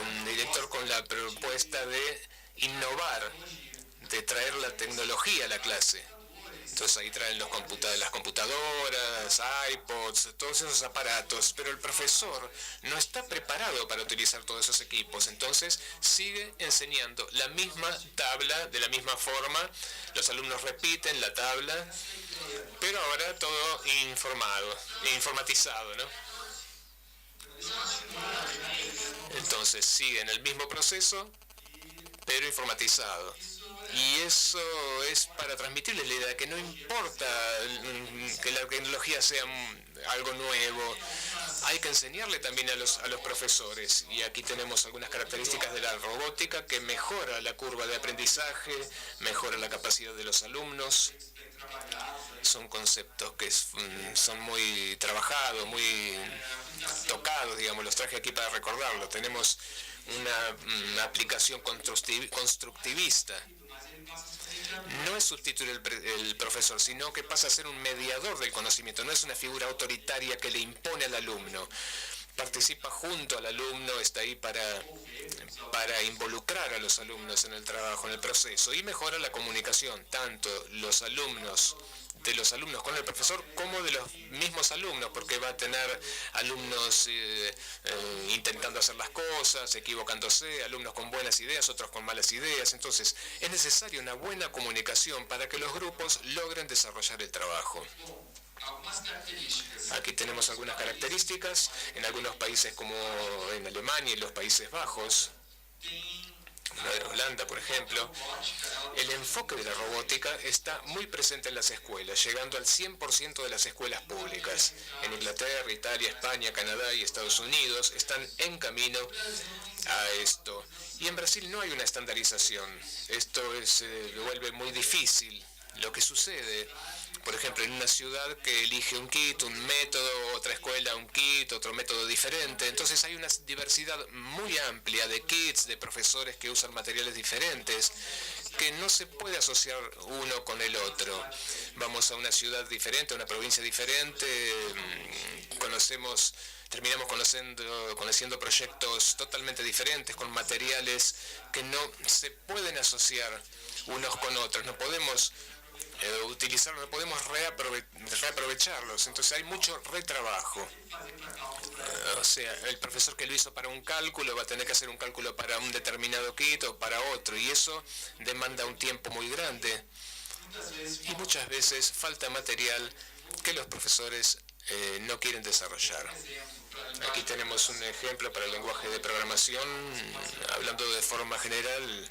Un director con la propuesta de innovar, de traer la tecnología a la clase. Entonces ahí traen las computadoras, iPods, todos esos aparatos, pero el profesor no está preparado para utilizar todos esos equipos, entonces sigue enseñando la misma tabla, de la misma forma, los alumnos repiten la tabla, pero ahora todo informatizado, ¿no? Entonces siguen el mismo proceso, pero informatizado. Y eso es para transmitirles la idea que no importa que la tecnología sea algo nuevo, hay que enseñarle también a los profesores. Y aquí tenemos algunas características de la robótica que mejora la curva de aprendizaje, mejora la capacidad de los alumnos. Son conceptos que son muy trabajados, muy tocados, digamos, los traje aquí para recordarlo. Tenemos una aplicación constructivista. No es sustituir el profesor, sino que pasa a ser un mediador del conocimiento, no es una figura autoritaria que le impone al alumno. Participa junto al alumno, está ahí para involucrar a los alumnos en el trabajo, en el proceso, y mejora la comunicación, tanto de los alumnos con el profesor como de los mismos alumnos, porque va a tener alumnos intentando hacer las cosas, equivocándose, alumnos con buenas ideas, otros con malas ideas. Entonces es necesaria una buena comunicación para que los grupos logren desarrollar el trabajo. Aquí tenemos algunas características en algunos países como en Alemania y los Países Bajos, en Holanda, por ejemplo. El enfoque de la robótica está muy presente en las escuelas, llegando al 100% de las escuelas públicas. En Inglaterra, Italia, España, Canadá y Estados Unidos están en camino a esto. Y en Brasil no hay una estandarización. Esto lo vuelve muy difícil. Lo que sucede, por ejemplo, en una ciudad que elige un kit, un método, otra escuela un kit, otro método diferente, entonces hay una diversidad muy amplia de kits, de profesores que usan materiales diferentes, que no se puede asociar uno con el otro. Vamos a una ciudad diferente, a una provincia diferente, terminamos conociendo proyectos totalmente diferentes, con materiales que no se pueden asociar unos con otros, no podemos utilizarlos, no podemos reaprovecharlos, entonces hay mucho retrabajo. O sea, el profesor que lo hizo para un cálculo va a tener que hacer un cálculo para un determinado kit o para otro, y eso demanda un tiempo muy grande. Y muchas veces falta material que los profesores no quieren desarrollar. Aquí tenemos un ejemplo para el lenguaje de programación, hablando de forma general,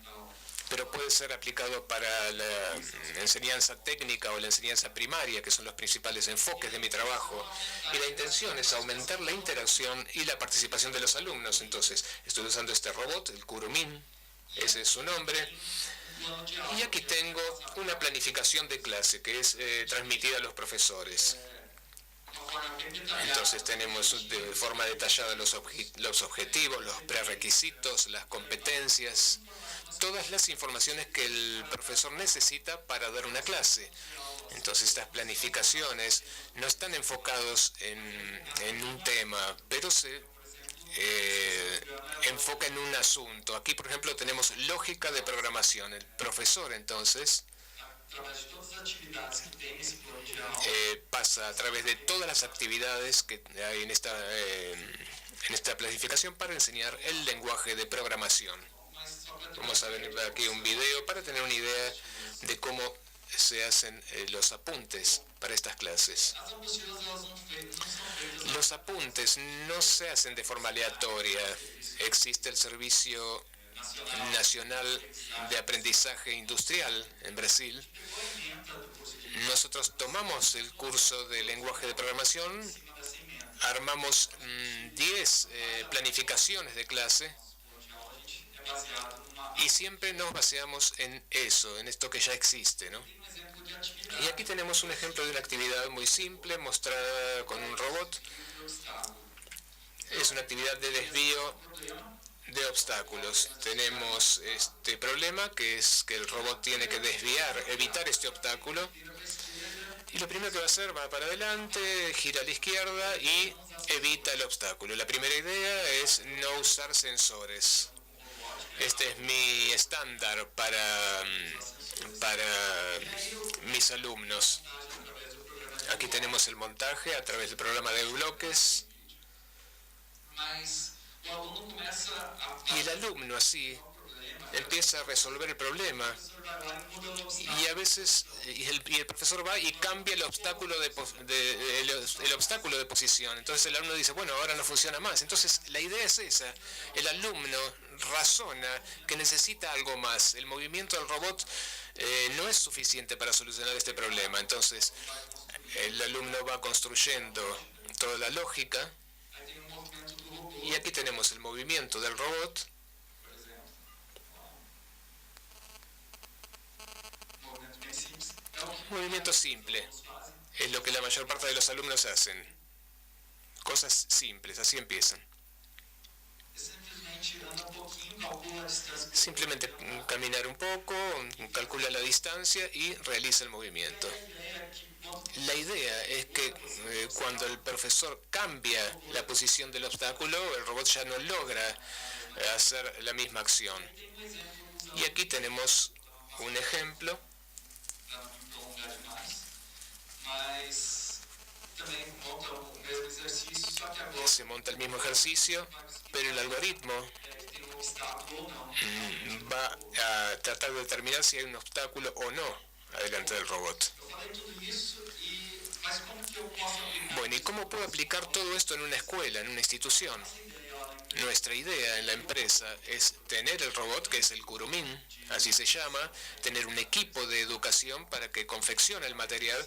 pero puede ser aplicado para la enseñanza técnica o la enseñanza primaria, que son los principales enfoques de mi trabajo. Y la intención es aumentar la interacción y la participación de los alumnos. Entonces, estoy usando este robot, el Kurumin, ese es su nombre. Y aquí tengo una planificación de clase que es transmitida a los profesores. Entonces tenemos de forma detallada los objetivos, los prerequisitos, las competencias, todas las informaciones que el profesor necesita para dar una clase. Entonces estas planificaciones no están enfocados en un tema, pero se enfoca en un asunto. Aquí, por ejemplo, tenemos lógica de programación. El profesor, entonces, pasa a través de todas las actividades que hay en esta planificación para enseñar el lenguaje de programación. Vamos a ver aquí un video para tener una idea de cómo se hacen los apuntes para estas clases. Los apuntes no se hacen de forma aleatoria. Existe el Servicio Nacional de Aprendizaje Industrial en Brasil. Nosotros tomamos el curso de lenguaje de programación armamos 10 planificaciones de clase y siempre nos baseamos en eso, en esto que ya existe, ¿no? Y aquí tenemos un ejemplo de una actividad muy simple mostrada con un robot. Es una actividad de desvío de obstáculos. Tenemos este problema que es que el robot tiene que evitar este obstáculo. Y lo primero que va a hacer, va para adelante, gira a la izquierda y evita el obstáculo. La primera idea es no usar sensores. Este es mi estándar para mis alumnos. Aquí tenemos el montaje a través del programa de bloques. Y el alumno así empieza a resolver el problema. Y a veces el profesor va y cambia el obstáculo el obstáculo de posición. Entonces el alumno dice, bueno, ahora no funciona más. Entonces la idea es esa. El alumno razona que necesita algo más. El movimiento del robot no es suficiente para solucionar este problema. Entonces el alumno va construyendo toda la lógica. Y aquí tenemos el movimiento del robot. Movimiento simple. Es lo que la mayor parte de los alumnos hacen. Cosas simples, así empiezan. Simplemente caminar un poco, calcula la distancia y realiza el movimiento. La idea es que cuando el profesor cambia la posición del obstáculo, el robot ya no logra hacer la misma acción. Y aquí tenemos un ejemplo. Se monta el mismo ejercicio, pero el algoritmo va a tratar de determinar si hay un obstáculo o no adelante del robot. Bueno, ¿y cómo puedo aplicar todo esto en una escuela, en una institución? Nuestra idea en la empresa es tener el robot, que es el Kurumin, así se llama, tener un equipo de educación para que confeccione el material,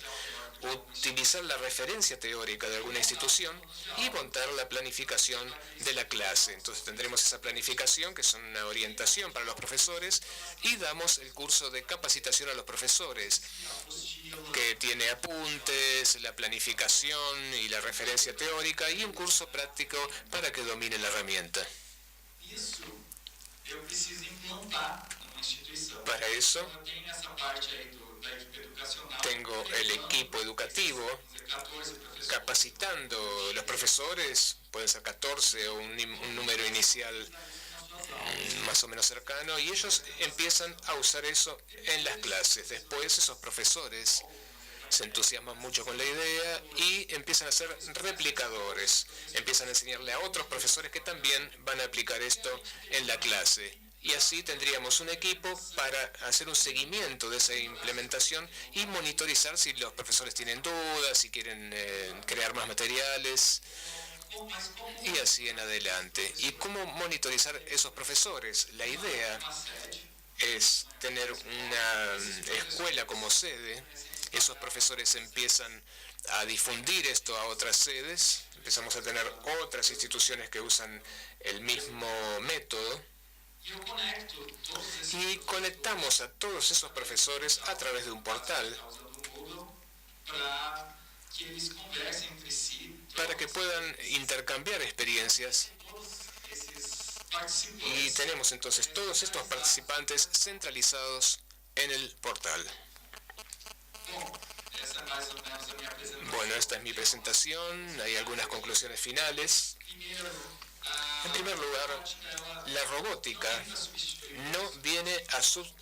utilizar la referencia teórica de alguna institución y montar la planificación de la clase. Entonces tendremos esa planificación, que es una orientación para los profesores, y damos el curso de capacitación a los profesores, que tiene apuntes, la planificación y la referencia teórica, y un curso práctico para que domine la herramienta. Para eso tengo el equipo educativo capacitando los profesores, pueden ser 14 o un número inicial más o menos cercano, y ellos empiezan a usar eso en las clases. Después esos profesores se entusiasman mucho con la idea y empiezan a ser replicadores, empiezan a enseñarle a otros profesores que también van a aplicar esto en la clase. Y así tendríamos un equipo para hacer un seguimiento de esa implementación y monitorizar si los profesores tienen dudas, si quieren crear más materiales, y así en adelante. ¿Y cómo monitorizar esos profesores? La idea es tener una escuela como sede. Esos profesores empiezan a difundir esto a otras sedes. Empezamos a tener otras instituciones que usan el mismo método. Y conectamos a todos esos profesores a través de un portal para que puedan intercambiar experiencias. Y tenemos entonces todos estos participantes centralizados en el portal. Bueno, esta es mi presentación. Hay algunas conclusiones finales. En primer lugar, la robótica no viene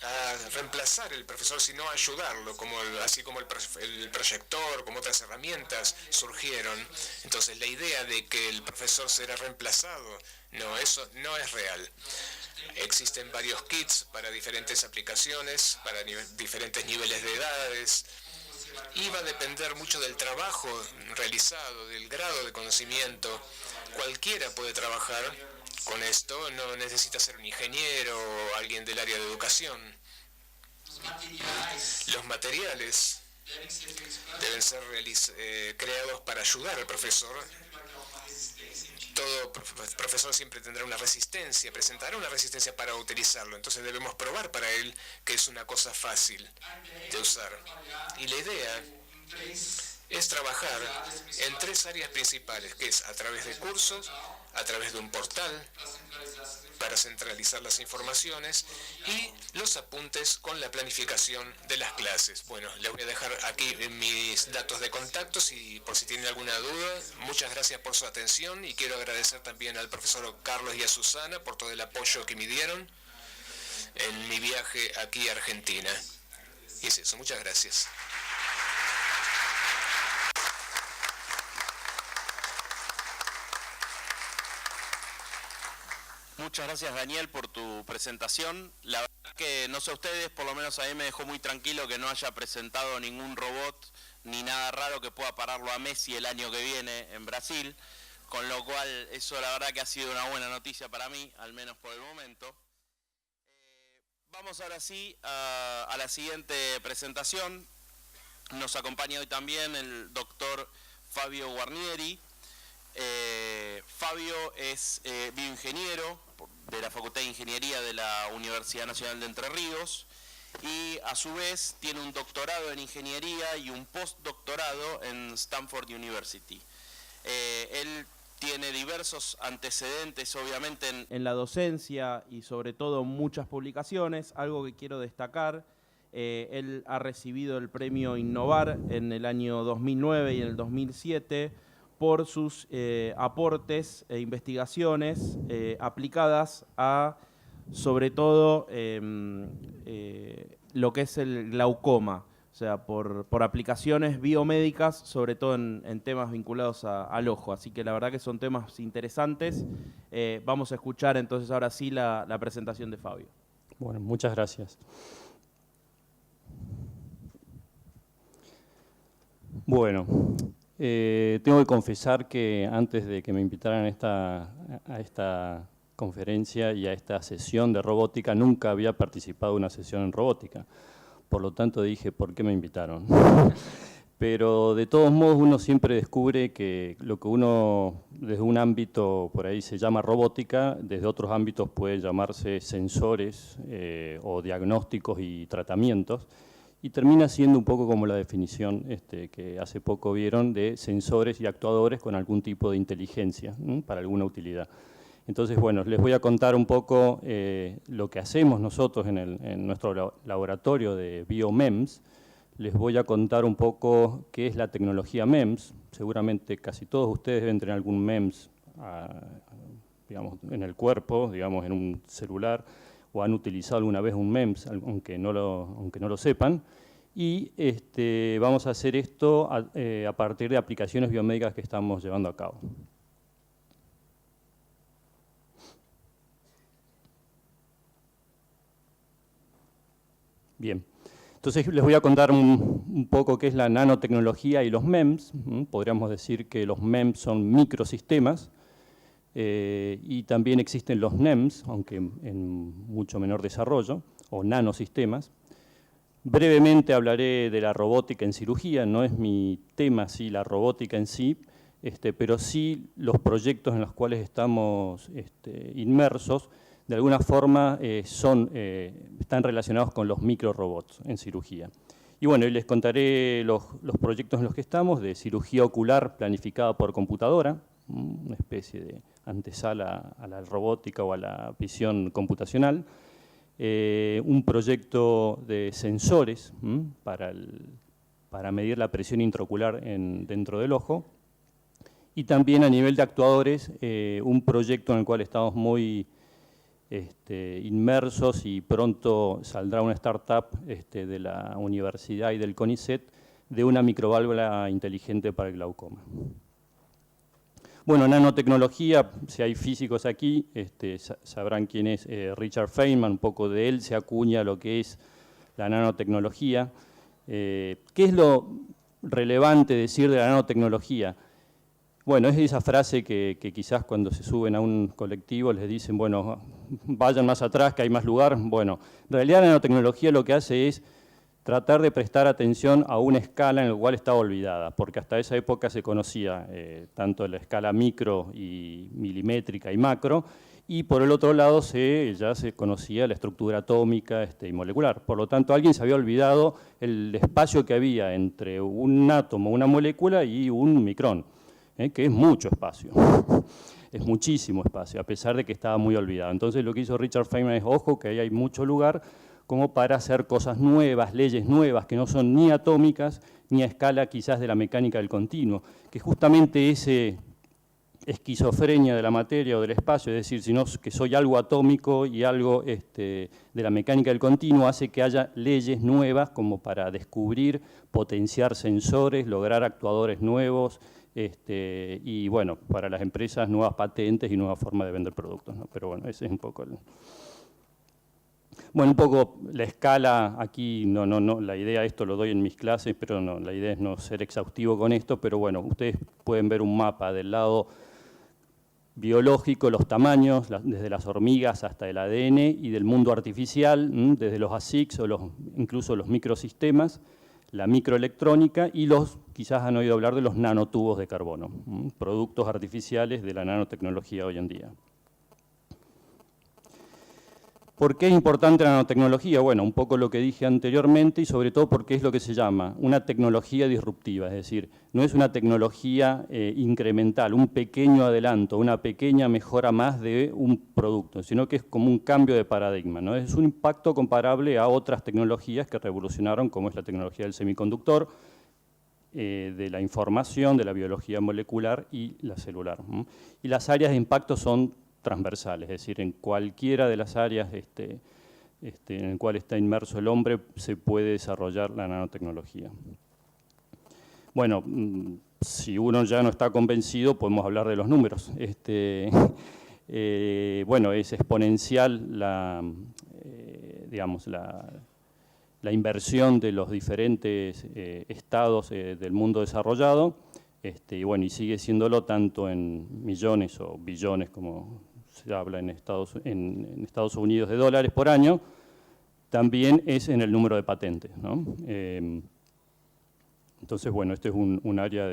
a reemplazar al profesor, sino a ayudarlo, así como el proyector, como otras herramientas surgieron. Entonces, la idea de que el profesor será reemplazado, no, eso no es real. Existen varios kits para diferentes aplicaciones, para diferentes niveles de edades, y va a depender mucho del trabajo realizado, del grado de conocimiento. Cualquiera puede trabajar con esto, no necesita ser un ingeniero o alguien del área de educación. Los materiales deben ser creados para ayudar al profesor todo profesor siempre tendrá una resistencia, presentará una resistencia para utilizarlo. Entonces debemos probar para él que es una cosa fácil de usar. Y la idea es trabajar en 3 áreas principales, que es a través de cursos, a través de un portal para centralizar las informaciones y los apuntes con la planificación de las clases. Bueno, les voy a dejar aquí mis datos de contactos y por si tienen alguna duda, muchas gracias por su atención y quiero agradecer también al profesor Carlos y a Susana por todo el apoyo que me dieron en mi viaje aquí a Argentina. Y es eso, muchas gracias. Muchas gracias, Daniel, por tu presentación. La verdad que, no sé ustedes, por lo menos a mí me dejó muy tranquilo que no haya presentado ningún robot ni nada raro que pueda pararlo a Messi el año que viene en Brasil, con lo cual eso la verdad que ha sido una buena noticia para mí, al menos por el momento. Vamos ahora sí a la siguiente presentación. Nos acompaña hoy también el doctor Fabio Guarnieri. Fabio es bioingeniero de la Facultad de Ingeniería de la Universidad Nacional de Entre Ríos y a su vez tiene un doctorado en ingeniería y un postdoctorado en Stanford University. Él tiene diversos antecedentes, obviamente, en la docencia y sobre todo muchas publicaciones. Algo que quiero destacar, él ha recibido el premio Innovar en el año 2009 y en el 2007 por sus aportes e investigaciones aplicadas a, sobre todo, lo que es el glaucoma, o sea, por aplicaciones biomédicas, sobre todo en temas vinculados al ojo. Así que la verdad que son temas interesantes. Vamos a escuchar entonces ahora sí la presentación de Fabio. Bueno, muchas gracias. Bueno, tengo que confesar que antes de que me invitaran a esta conferencia y a esta sesión de robótica, nunca había participado en una sesión en robótica. Por lo tanto dije, ¿por qué me invitaron? Pero de todos modos uno siempre descubre que lo que uno desde un ámbito por ahí se llama robótica, desde otros ámbitos puede llamarse sensores o diagnósticos y tratamientos. Y termina siendo un poco como la definición que hace poco vieron de sensores y actuadores con algún tipo de inteligencia para alguna utilidad. Entonces, bueno, les voy a contar un poco lo que hacemos nosotros en nuestro laboratorio de BioMEMS. Les voy a contar un poco qué es la tecnología MEMS. Seguramente casi todos ustedes deben tener algún MEMS digamos, en el cuerpo, digamos, en un celular, o han utilizado alguna vez un MEMS, aunque no lo sepan. Y vamos a hacer esto a partir de aplicaciones biomédicas que estamos llevando a cabo. Bien, entonces les voy a contar un poco qué es la nanotecnología y los MEMS. Podríamos decir que los MEMS son microsistemas. Y también existen los NEMS, aunque en mucho menor desarrollo, o nanosistemas. Brevemente hablaré de la robótica en cirugía, no es mi tema, sí, la robótica en sí, pero sí los proyectos en los cuales estamos inmersos, de alguna forma están relacionados con los microrobots en cirugía. Y bueno, les contaré los proyectos en los que estamos, de cirugía ocular planificada por computadora, una especie de antesala a la robótica o a la visión computacional, un proyecto de sensores para medir la presión intraocular dentro del ojo, y también a nivel de actuadores, un proyecto en el cual estamos muy inmersos y pronto saldrá una startup de la universidad y del CONICET de una microválvula inteligente para el glaucoma. Bueno, nanotecnología, si hay físicos aquí, sabrán quién es Richard Feynman, un poco de él se acuña lo que es la nanotecnología. ¿Qué es lo relevante decir de la nanotecnología? Bueno, es esa frase que quizás cuando se suben a un colectivo les dicen, bueno, vayan más atrás que hay más lugar. Bueno, en realidad la nanotecnología lo que hace es tratar de prestar atención a una escala en la cual estaba olvidada, porque hasta esa época se conocía tanto la escala micro y milimétrica y macro, y por el otro lado ya se conocía la estructura atómica y molecular. Por lo tanto, alguien se había olvidado el espacio que había entre un átomo, una molécula y un micrón, que es mucho espacio. Es muchísimo espacio, a pesar de que estaba muy olvidado. Entonces lo que hizo Richard Feynman es, ojo, que ahí hay mucho lugar como para hacer cosas nuevas, leyes nuevas, que no son ni atómicas, ni a escala quizás de la mecánica del continuo, que justamente ese esquizofrenia de la materia o del espacio, es decir, sino que soy algo atómico y algo de la mecánica del continuo, hace que haya leyes nuevas como para descubrir, potenciar sensores, lograr actuadores nuevos, y bueno, para las empresas nuevas patentes y nuevas formas de vender productos, ¿no? Pero bueno, ese es un poco Bueno, un poco la escala, aquí no, la idea, esto lo doy en mis clases, pero no, la idea es no ser exhaustivo con esto, pero bueno, ustedes pueden ver un mapa del lado biológico, los tamaños, desde las hormigas hasta el ADN, y del mundo artificial, desde los ASICs o incluso los microsistemas, la microelectrónica y quizás han oído hablar de los nanotubos de carbono, productos artificiales de la nanotecnología hoy en día. ¿Por qué es importante la nanotecnología? Bueno, un poco lo que dije anteriormente y sobre todo porque es lo que se llama una tecnología disruptiva, es decir, no es una tecnología incremental, un pequeño adelanto, una pequeña mejora más de un producto, sino que es como un cambio de paradigma, ¿no? Es un impacto comparable a otras tecnologías que revolucionaron, como es la tecnología del semiconductor, de la información, de la biología molecular y la celular. Y las áreas de impacto son transversales, es decir, en cualquiera de las áreas en el cual está inmerso el hombre se puede desarrollar la nanotecnología. Bueno, si uno ya no está convencido, podemos hablar de los números. Bueno, es exponencial la inversión de los diferentes estados del mundo desarrollado, y bueno, y sigue siéndolo tanto en millones o billones, como se habla en Estados Unidos, de dólares por año, también es en el número de patentes, ¿no? Entonces, bueno, este es un área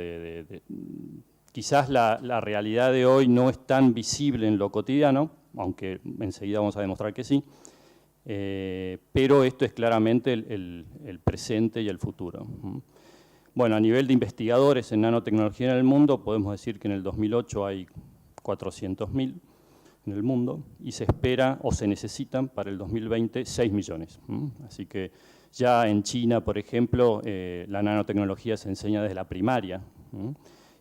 quizás la realidad de hoy no es tan visible en lo cotidiano, aunque enseguida vamos a demostrar que sí, pero esto es claramente el presente y el futuro. Bueno, a nivel de investigadores en nanotecnología en el mundo, podemos decir que en el 2008 hay 400.000 en el mundo y se espera o se necesitan para el 2020 6 millones. Así que ya en China, por ejemplo, la nanotecnología se enseña desde la primaria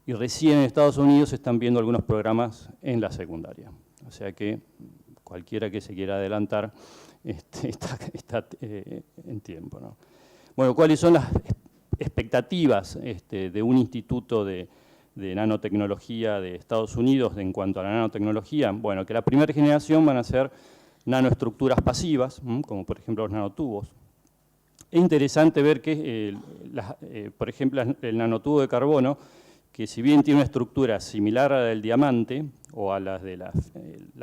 y recién en Estados Unidos se están viendo algunos programas en la secundaria. O sea que cualquiera que se quiera adelantar está en tiempo, ¿no? Bueno, ¿cuáles son las expectativas de un instituto de nanotecnología de Estados Unidos en cuanto a la nanotecnología? Bueno, que la primera generación van a ser nanoestructuras pasivas, como por ejemplo los nanotubos. Es interesante ver que, por ejemplo, el nanotubo de carbono, que si bien tiene una estructura similar a la del diamante o a las de las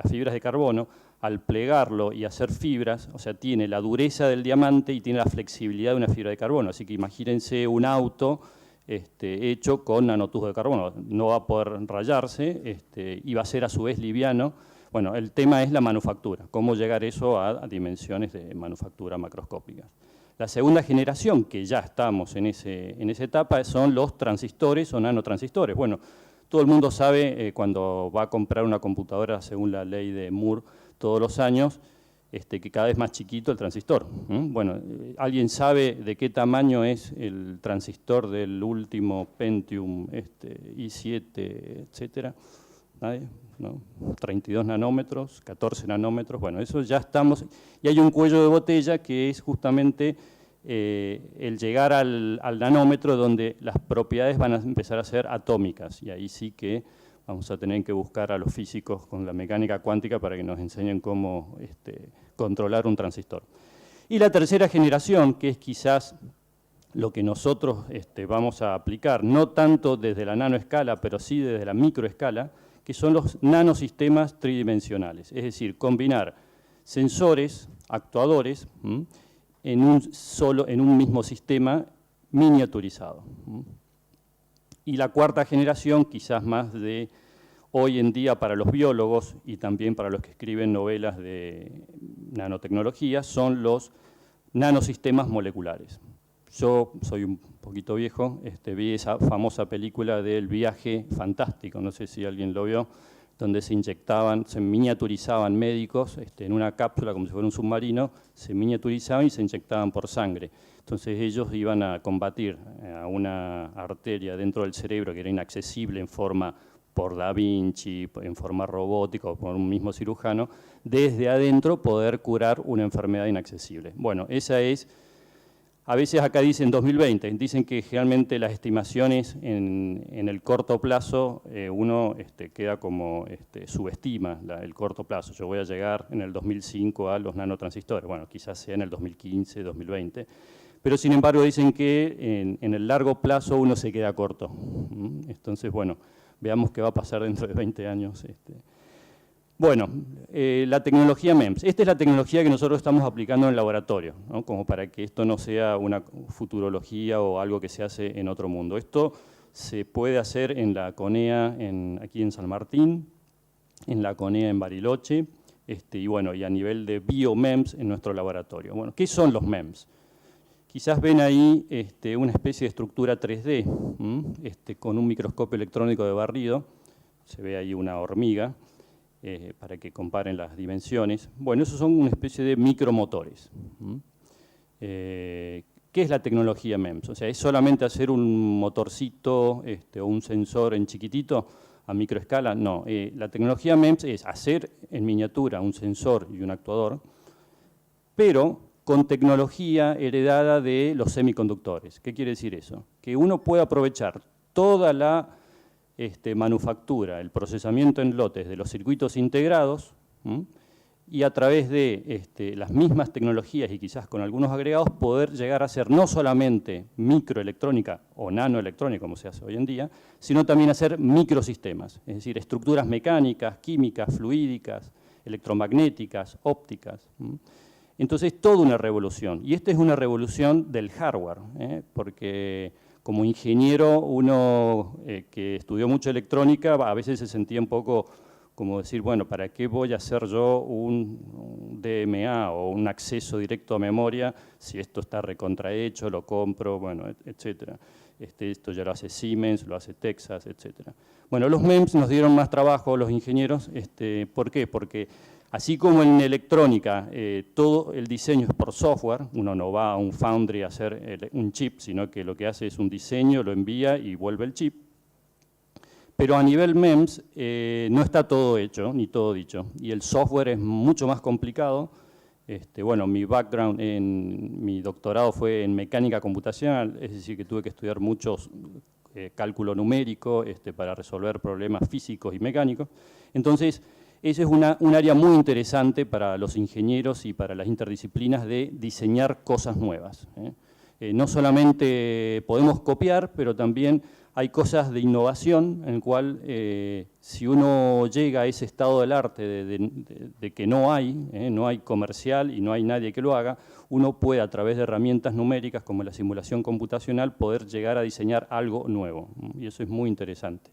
fibras de carbono, al plegarlo y hacer fibras, o sea, tiene la dureza del diamante y tiene la flexibilidad de una fibra de carbono. Así que imagínense un auto hecho con nanotubos de carbono. No va a poder rayarse y va a ser a su vez liviano. Bueno, el tema es la manufactura, cómo llegar eso a dimensiones de manufactura macroscópicas. La segunda generación, que ya estamos en esa etapa, son los transistores o nanotransistores. Bueno, todo el mundo sabe cuando va a comprar una computadora según la ley de Moore todos los años, que cada vez más chiquito el transistor. Bueno, ¿alguien sabe de qué tamaño es el transistor del último Pentium i7, etcétera? ¿Nadie? ¿No? 32 nanómetros, 14 nanómetros, bueno, eso ya estamos, y hay un cuello de botella que es justamente el llegar al nanómetro donde las propiedades van a empezar a ser atómicas, y ahí sí que vamos a tener que buscar a los físicos con la mecánica cuántica para que nos enseñen cómo controlar un transistor. Y la tercera generación, que es quizás lo que nosotros vamos a aplicar, no tanto desde la nanoescala, pero sí desde la microescala, que son los nanosistemas tridimensionales, es decir, combinar sensores, actuadores en un mismo sistema miniaturizado. Y la cuarta generación, quizás más de hoy en día para los biólogos y también para los que escriben novelas de nanotecnología, son los nanosistemas moleculares. Yo soy un poquito viejo, vi esa famosa película del Viaje Fantástico, no sé si alguien lo vio, donde se miniaturizaban médicos en una cápsula como si fuera un submarino, se miniaturizaban y se inyectaban por sangre. Entonces ellos iban a combatir a una arteria dentro del cerebro que era inaccesible en forma por Da Vinci, en forma robótica o por un mismo cirujano, desde adentro poder curar una enfermedad inaccesible. Bueno, esa es, a veces acá dicen 2020, dicen que generalmente las estimaciones en el corto plazo, uno queda como subestima el corto plazo. Yo voy a llegar en el 2005 a los nanotransistores, bueno, quizás sea en el 2015, 2020, pero sin embargo dicen que en el largo plazo uno se queda corto. Entonces, bueno, veamos qué va a pasar dentro de 20 años. Bueno, la tecnología MEMS. Esta es la tecnología que nosotros estamos aplicando en el laboratorio, ¿no? Como para que esto no sea una futurología o algo que se hace en otro mundo. Esto se puede hacer en la CONEA aquí en San Martín, en la CONEA en Bariloche, y bueno, y a nivel de bio-MEMS en nuestro laboratorio. Bueno, ¿qué son los MEMS? Quizás ven ahí una especie de estructura 3D, con un microscopio electrónico de barrido. Se ve ahí una hormiga, para que comparen las dimensiones. Bueno, esos son una especie de micromotores. ¿Qué es la tecnología MEMS? O sea, ¿es solamente hacer un motorcito o un sensor en chiquitito a microescala? No, la tecnología MEMS es hacer en miniatura un sensor y un actuador, pero con tecnología heredada de los semiconductores. ¿Qué quiere decir eso? Que uno puede aprovechar toda la manufactura, el procesamiento en lotes de los circuitos integrados, y a través de las mismas tecnologías y quizás con algunos agregados poder llegar a hacer no solamente microelectrónica o nanoelectrónica, como se hace hoy en día, sino también hacer microsistemas, es decir, estructuras mecánicas, químicas, fluídicas, electromagnéticas, ópticas. Entonces, toda una revolución. Y esta es una revolución del hardware, porque como ingeniero, uno que estudió mucho electrónica, a veces se sentía un poco como decir, bueno, ¿para qué voy a hacer yo un DMA o un acceso directo a memoria si esto está recontrahecho, lo compro, bueno, etcétera? Esto ya lo hace Siemens, lo hace Texas, etcétera. Bueno, los MEMS nos dieron más trabajo, los ingenieros. ¿Por qué? Porque así como en electrónica todo el diseño es por software, uno no va a un foundry a hacer un chip, sino que lo que hace es un diseño, lo envía y vuelve el chip. Pero a nivel MEMS no está todo hecho, ni todo dicho, y el software es mucho más complicado. Bueno, mi background mi doctorado fue en mecánica computacional, es decir, que tuve que estudiar muchos cálculo numérico para resolver problemas físicos y mecánicos. Entonces, ese es un área muy interesante para los ingenieros y para las interdisciplinas de diseñar cosas nuevas. No solamente podemos copiar, pero también hay cosas de innovación en el cual si uno llega a ese estado del arte de que no hay comercial y no hay nadie que lo haga, uno puede a través de herramientas numéricas como la simulación computacional poder llegar a diseñar algo nuevo, y eso es muy interesante.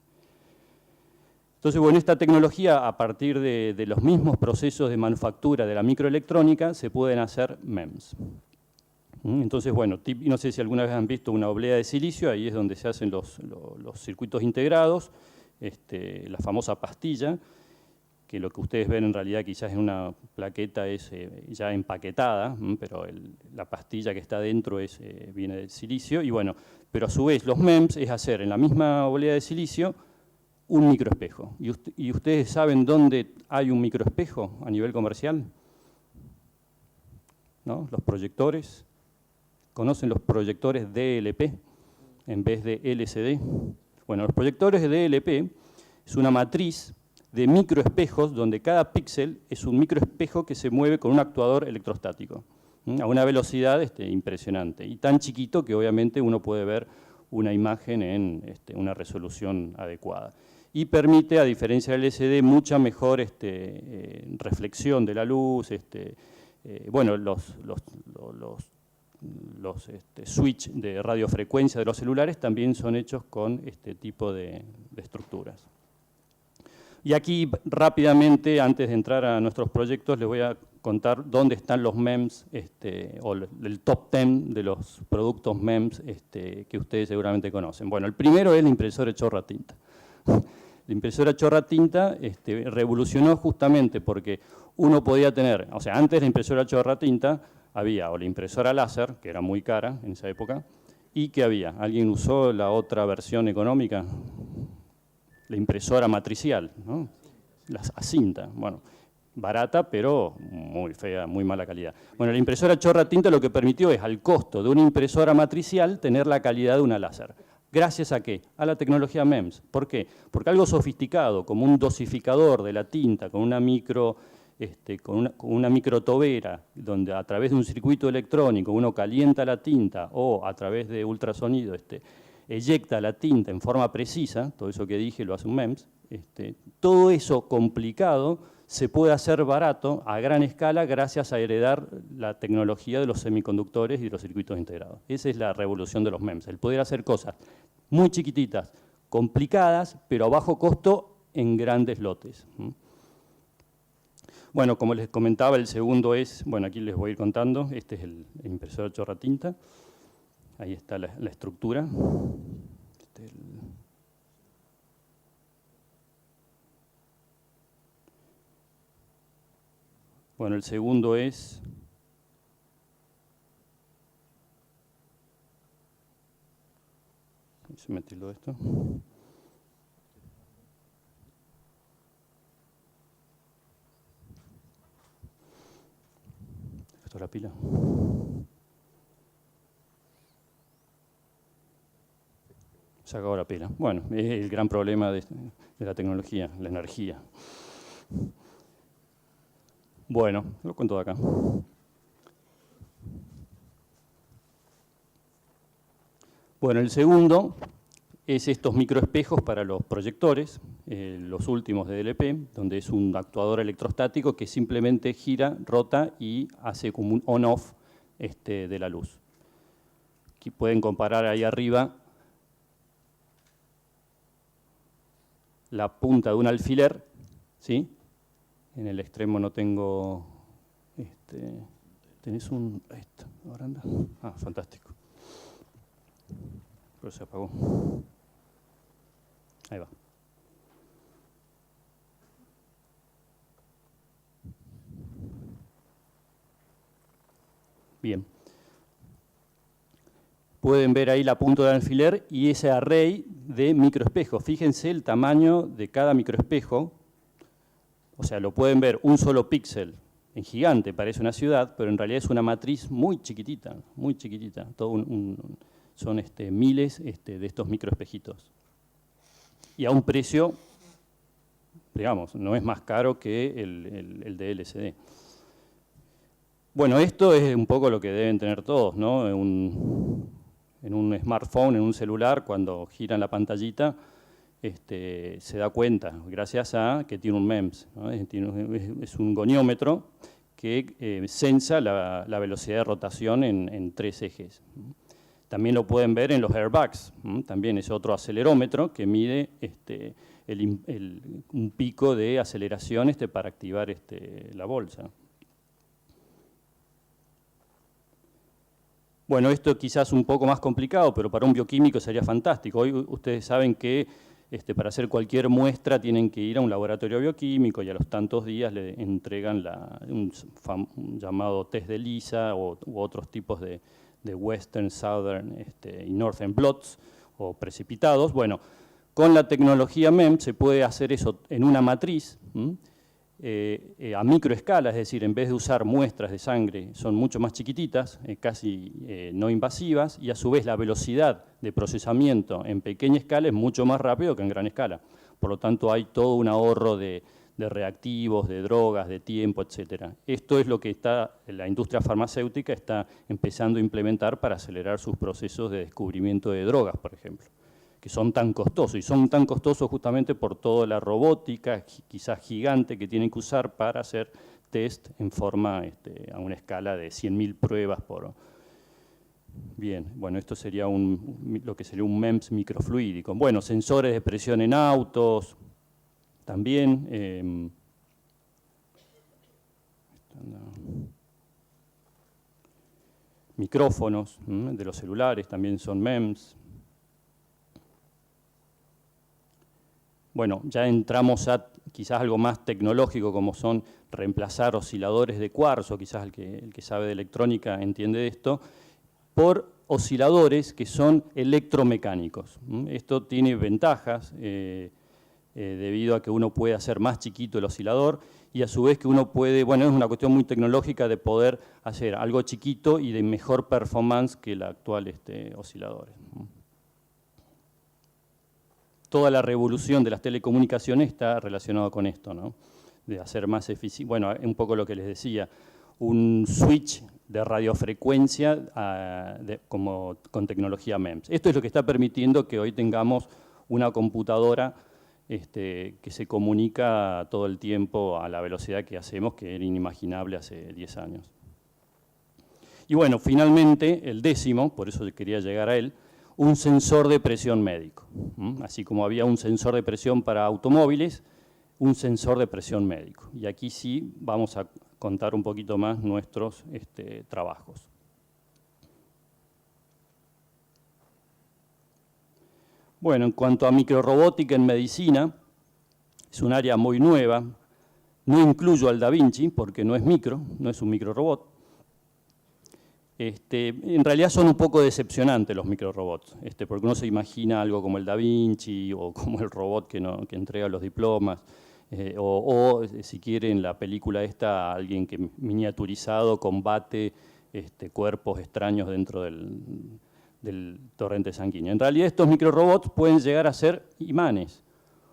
Entonces, bueno, esta tecnología, a partir de los mismos procesos de manufactura de la microelectrónica, se pueden hacer MEMS. Entonces, bueno, no sé si alguna vez han visto una oblea de silicio, ahí es donde se hacen los circuitos integrados, la famosa pastilla, que lo que ustedes ven en realidad quizás en una plaqueta es ya empaquetada, pero la pastilla que está dentro viene del silicio, y bueno, pero a su vez los MEMS es hacer en la misma oblea de silicio un microespejo. ¿Y ustedes saben dónde hay un microespejo a nivel comercial? ¿No? Los proyectores. ¿Conocen los proyectores DLP en vez de LCD? Bueno, los proyectores de DLP es una matriz de microespejos donde cada píxel es un microespejo que se mueve con un actuador electrostático a una velocidad impresionante y tan chiquito que obviamente uno puede ver una imagen en una resolución adecuada. Y permite, a diferencia del LCD, mucha mejor reflexión de la luz. Bueno, los switch de radiofrecuencia de los celulares también son hechos con este tipo de estructuras. Y aquí rápidamente, antes de entrar a nuestros proyectos, les voy a contar dónde están los MEMS, o el top 10 de los productos MEMS que ustedes seguramente conocen. Bueno, el primero es la impresora chorra tinta. La impresora chorra tinta revolucionó justamente porque uno podía tener, o sea, antes de la impresora chorra tinta había o la impresora láser, que era muy cara en esa época, y ¿qué había? ¿Alguien usó la otra versión económica? La impresora matricial, ¿no? A cinta, bueno, barata, pero muy fea, muy mala calidad. Bueno, la impresora chorra tinta lo que permitió es, al costo de una impresora matricial, tener la calidad de una láser. ¿Gracias a qué? A la tecnología MEMS. ¿Por qué? Porque algo sofisticado, como un dosificador de la tinta, con una microtobera, donde a través de un circuito electrónico uno calienta la tinta, o a través de ultrasonido eyecta la tinta en forma precisa, todo eso que dije lo hace un MEMS, todo eso complicado se puede hacer barato a gran escala gracias a heredar la tecnología de los semiconductores y de los circuitos integrados. Esa es la revolución de los MEMS, el poder hacer cosas muy chiquititas, complicadas, pero a bajo costo en grandes lotes. Bueno, como les comentaba, el segundo es, bueno, aquí les voy a ir contando, este es el impresor chorra tinta. Ahí está la estructura. Bueno, el segundo es... Se me tildó esto. ¿Esto es la pila? Se acabó la pila. Bueno, es el gran problema de la tecnología, la energía. Bueno, lo cuento de acá. Bueno, el segundo es estos microespejos para los proyectores, los últimos de DLP, donde es un actuador electrostático que simplemente gira, rota y hace como un on-off de la luz. Aquí pueden comparar ahí arriba la punta de un alfiler, ¿sí? En el extremo no tengo, ¿tenés un, ahora anda? Ah, fantástico. Pero se apagó. Ahí va. Bien. Pueden ver ahí la punta del alfiler y ese array de microespejos. Fíjense el tamaño de cada microespejo. O sea, lo pueden ver un solo píxel en gigante, parece una ciudad, pero en realidad es una matriz muy chiquitita, muy chiquitita. Son miles de estos microespejitos. Y a un precio, digamos, no es más caro que el de LCD. Bueno, esto es un poco lo que deben tener todos, ¿no? En un smartphone, en un celular, cuando giran la pantallita, se da cuenta, gracias a que tiene un MEMS, ¿no? Es un goniómetro que sensa la velocidad de rotación en 3 ejes. También lo pueden ver en los airbags, también es otro acelerómetro que mide un pico de aceleración para activar la bolsa. Bueno, esto quizás un poco más complicado, pero para un bioquímico sería fantástico. Hoy ustedes saben que para hacer cualquier muestra tienen que ir a un laboratorio bioquímico y a los tantos días le entregan un llamado test de Lisa u otros tipos de Western, Southern y Northern blots o precipitados. Bueno, con la tecnología MEMS se puede hacer eso en una matriz, a microescala, es decir, en vez de usar muestras de sangre, son mucho más chiquititas, casi no invasivas, y a su vez la velocidad de procesamiento en pequeña escala es mucho más rápido que en gran escala. Por lo tanto, hay todo un ahorro de reactivos, de drogas, de tiempo, etc. Esto es lo que la industria farmacéutica está empezando a implementar para acelerar sus procesos de descubrimiento de drogas, por ejemplo, que son tan costosos, y son tan costosos justamente por toda la robótica, quizás gigante, que tienen que usar para hacer test en forma, a una escala de 100.000 pruebas Bien, bueno, esto sería lo que sería un MEMS microfluídico. Bueno, sensores de presión en autos, también. Micrófonos de los celulares también son MEMS. Bueno, ya entramos a quizás algo más tecnológico, como son reemplazar osciladores de cuarzo, quizás el que sabe de electrónica entiende de esto, por osciladores que son electromecánicos. Esto tiene ventajas debido a que uno puede hacer más chiquito el oscilador y a su vez que uno puede, bueno, es una cuestión muy tecnológica de poder hacer algo chiquito y de mejor performance que el actual oscilador. Toda la revolución de las telecomunicaciones está relacionada con esto, ¿no? De hacer más eficiente, bueno, un poco lo que les decía, un switch de radiofrecuencia con tecnología MEMS. Esto es lo que está permitiendo que hoy tengamos una computadora que se comunica todo el tiempo a la velocidad que hacemos, que era inimaginable hace 10 años. Y bueno, finalmente, el décimo, por eso quería llegar a él, un sensor de presión médico. Así como había un sensor de presión para automóviles, un sensor de presión médico. Y aquí sí vamos a contar un poquito más nuestros trabajos. Bueno, en cuanto a microrobótica en medicina, es un área muy nueva. No incluyo al Da Vinci porque no es no es un microrobot. En realidad son un poco decepcionantes los microrobots, porque uno se imagina algo como el Da Vinci o como el robot que entrega los diplomas, o si quieren la película esta, alguien que miniaturizado combate cuerpos extraños dentro del torrente sanguíneo. En realidad estos microrobots pueden llegar a ser imanes,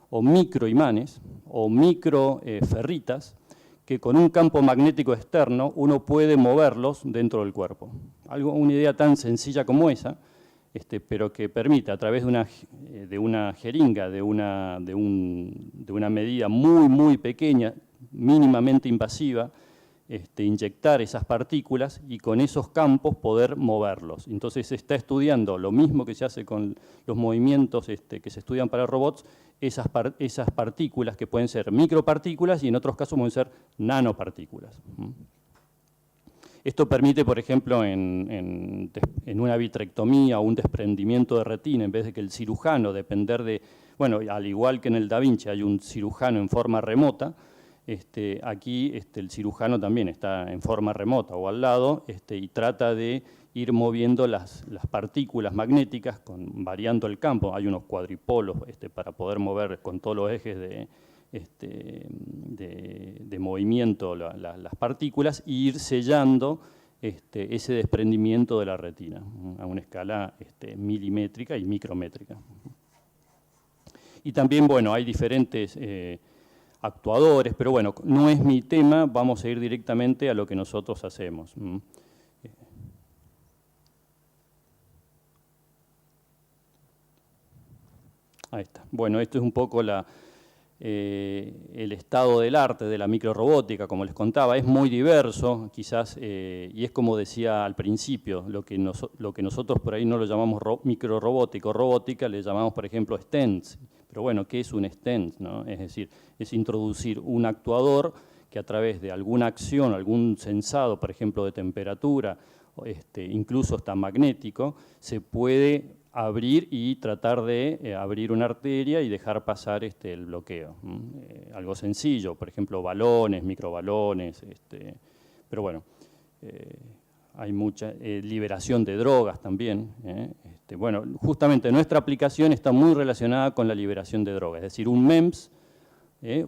o microimanes, o microferritas, que con un campo magnético externo uno puede moverlos dentro del cuerpo. Una idea tan sencilla como esa, pero que permite a través de una jeringa, de una medida muy, muy pequeña, mínimamente invasiva, inyectar esas partículas y con esos campos poder moverlos. Entonces se está estudiando lo mismo que se hace con los movimientos que se estudian para robots, esas partículas que pueden ser micropartículas y en otros casos pueden ser nanopartículas. Esto permite, por ejemplo, en una vitrectomía o un desprendimiento de retina, en vez de que el cirujano depender de, bueno, al igual que en el Da Vinci hay un cirujano en forma remota, aquí el cirujano también está en forma remota o al lado y trata de ir moviendo las partículas magnéticas variando el campo. Hay unos cuadripolos para poder mover con todos los ejes de movimiento las partículas e ir sellando ese desprendimiento de la retina a una escala milimétrica y micrométrica. Y también, bueno, hay diferentes actuadores, pero bueno, no es mi tema, vamos a ir directamente a lo que nosotros hacemos. Ahí está. Bueno, esto es un poco el estado del arte de la microrobótica, como les contaba, es muy diverso, quizás, y es como decía al principio, lo que nosotros por ahí no lo llamamos microrobótica o robótica, le llamamos, por ejemplo, stents. Pero bueno, ¿qué es un stent, no? Es decir, es introducir un actuador que a través de alguna acción, algún sensado, por ejemplo, de temperatura, incluso hasta magnético, se puede abrir y tratar de abrir una arteria y dejar pasar el bloqueo. Algo sencillo, por ejemplo, balones, microbalones, pero bueno, hay mucha liberación de drogas también. Bueno, justamente nuestra aplicación está muy relacionada con la liberación de drogas, es decir, un MEMS,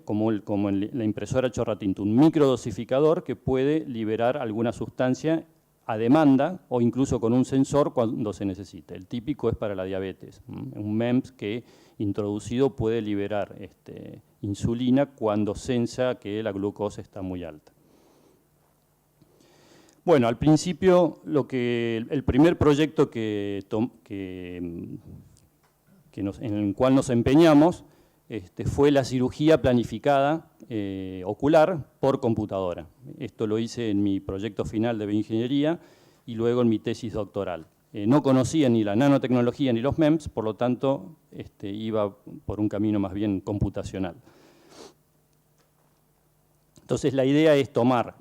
como la impresora chorratinta, un microdosificador que puede liberar alguna sustancia a demanda o incluso con un sensor cuando se necesite. El típico es para la diabetes. Un MEMS que introducido puede liberar insulina cuando sensa que la glucosa está muy alta. Bueno, al principio el primer proyecto en el cual nos empeñamos fue la cirugía planificada ocular por computadora. Esto lo hice en mi proyecto final de bioingeniería y luego en mi tesis doctoral. no conocía ni la nanotecnología ni los MEMS, por lo tanto iba por un camino más bien computacional. Entonces la idea es tomar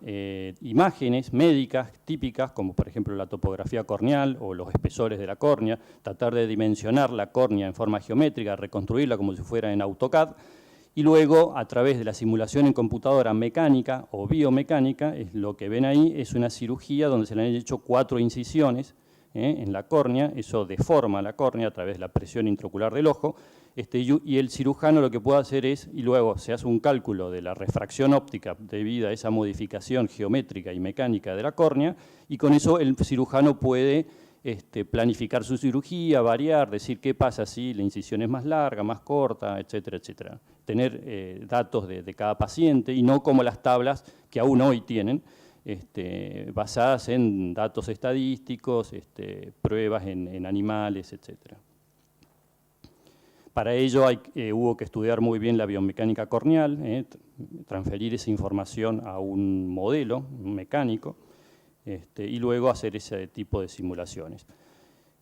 imágenes médicas típicas, como por ejemplo la topografía corneal o los espesores de la córnea, tratar de dimensionar la córnea en forma geométrica, reconstruirla como si fuera en AutoCAD, y luego a través de la simulación en computadora mecánica o biomecánica, es lo que ven ahí, es una cirugía donde se le han hecho 4 incisiones en la córnea, eso deforma la córnea a través de la presión intraocular del ojo, y el cirujano lo que puede hacer es, y luego se hace un cálculo de la refracción óptica debido a esa modificación geométrica y mecánica de la córnea, y con eso el cirujano puede planificar su cirugía, variar, decir qué pasa si la incisión es más larga, más corta, etcétera, etcétera. Tener datos de cada paciente y no como las tablas que aún hoy tienen, basadas en datos estadísticos, pruebas en animales, etcétera. Para ello hubo que estudiar muy bien la biomecánica corneal, transferir esa información a un modelo mecánico y luego hacer ese tipo de simulaciones.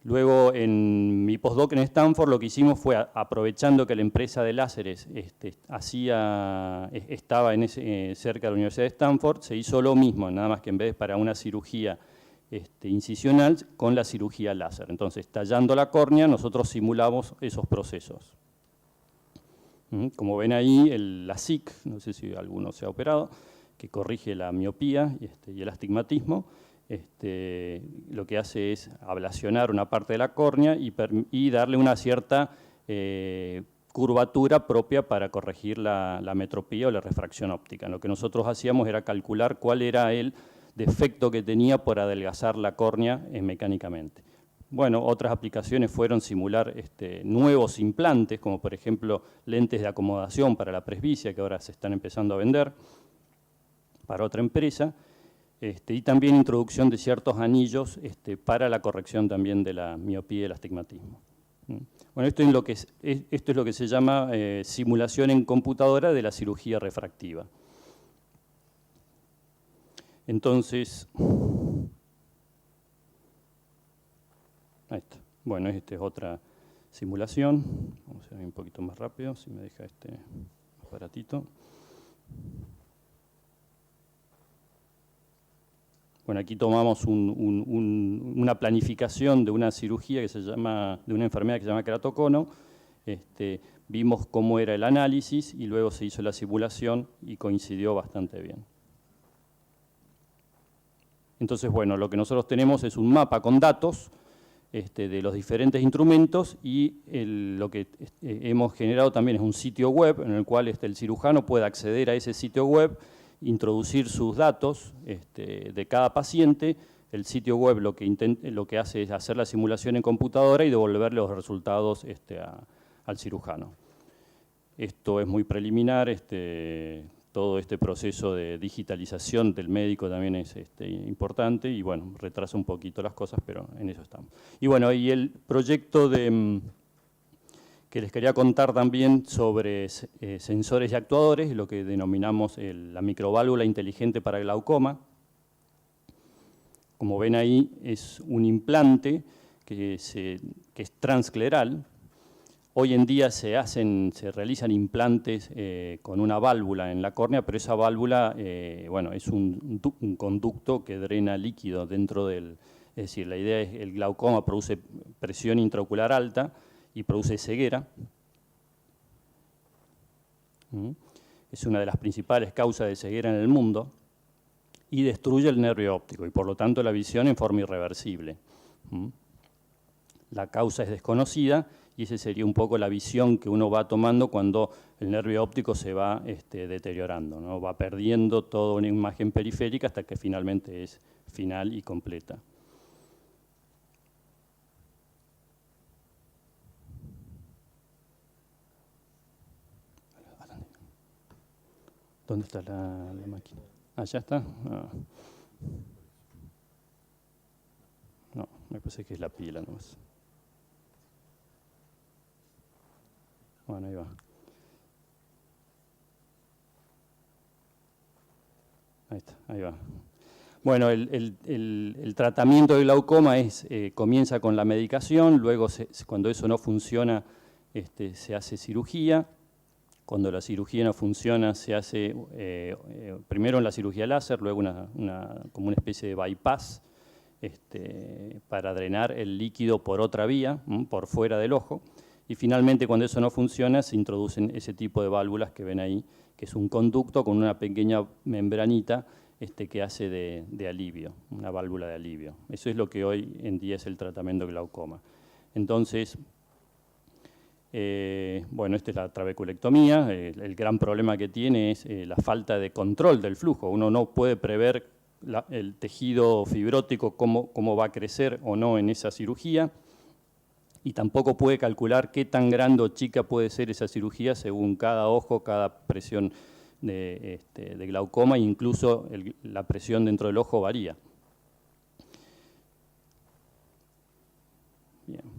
Luego, en mi postdoc en Stanford, lo que hicimos fue, aprovechando que la empresa de láseres estaba cerca de la Universidad de Stanford, se hizo lo mismo, nada más que en vez para una cirugía incisional, con la cirugía láser. Entonces, tallando la córnea, nosotros simulamos esos procesos. Como ven ahí, la SIC, no sé si alguno se ha operado, que corrige la miopía y el astigmatismo, lo que hace es ablacionar una parte de la córnea y darle una cierta curvatura propia para corregir la metropía o la refracción óptica. Lo que nosotros hacíamos era calcular cuál era el defecto que tenía por adelgazar la córnea mecánicamente. Bueno, otras aplicaciones fueron simular nuevos implantes, como por ejemplo lentes de acomodación para la presbicia, que ahora se están empezando a vender para otra empresa, y también introducción de ciertos anillos para la corrección también de la miopía y el astigmatismo. Bueno, esto es lo que se llama simulación en computadora de la cirugía refractiva. Entonces, ahí está. Bueno, esta es otra simulación. Vamos a ir un poquito más rápido, si me deja este aparatito. Bueno, aquí tomamos una planificación de una cirugía que se llama, de una enfermedad que se llama keratocono. Vimos cómo era el análisis y luego se hizo la simulación y coincidió bastante bien. Entonces, bueno, lo que nosotros tenemos es un mapa con datos de los diferentes instrumentos y lo que hemos generado también es un sitio web en el cual el cirujano puede acceder a ese sitio web, introducir sus datos de cada paciente. El sitio web lo que hace es hacer la simulación en computadora y devolverle los resultados al cirujano. Esto es muy preliminar, todo este proceso de digitalización del médico también es importante y bueno, retrasa un poquito las cosas, pero en eso estamos. Y bueno, y el proyecto que les quería contar también sobre sensores y actuadores, lo que denominamos la microválvula inteligente para glaucoma. Como ven ahí, es un implante que es transcleral. Hoy en día se realizan implantes con una válvula en la córnea, pero esa válvula bueno, es un conducto que drena líquido dentro del... Es decir, la idea es que el glaucoma produce presión intraocular alta y produce ceguera. Es una de las principales causas de ceguera en el mundo y destruye el nervio óptico y por lo tanto la visión en forma irreversible. La causa es desconocida y esa sería un poco la visión que uno va tomando cuando el nervio óptico se va deteriorando, ¿no? Va perdiendo toda una imagen periférica hasta que finalmente es final y completa. ¿Dónde está la máquina? Ah, ¿ya está? Ah. No, me parece que es la pila nomás. Bueno, ahí va. Ahí está, ahí va. Bueno, el tratamiento del glaucoma comienza con la medicación, luego cuando eso no funciona se hace cirugía. Cuando la cirugía no funciona se hace primero en la cirugía láser, luego como una especie de bypass para drenar el líquido por otra vía, por fuera del ojo. Y finalmente, cuando eso no funciona, se introducen ese tipo de válvulas que ven ahí, que es un conducto con una pequeña membranita que hace de alivio, una válvula de alivio. Eso es lo que hoy en día es el tratamiento de glaucoma. Entonces, bueno, esta es la trabeculectomía. El gran problema que tiene es la falta de control del flujo. Uno no puede prever el tejido fibrótico, cómo va a crecer o no en esa cirugía, y tampoco puede calcular qué tan grande o chica puede ser esa cirugía según cada ojo, cada presión de glaucoma, e incluso la presión dentro del ojo varía. Bien.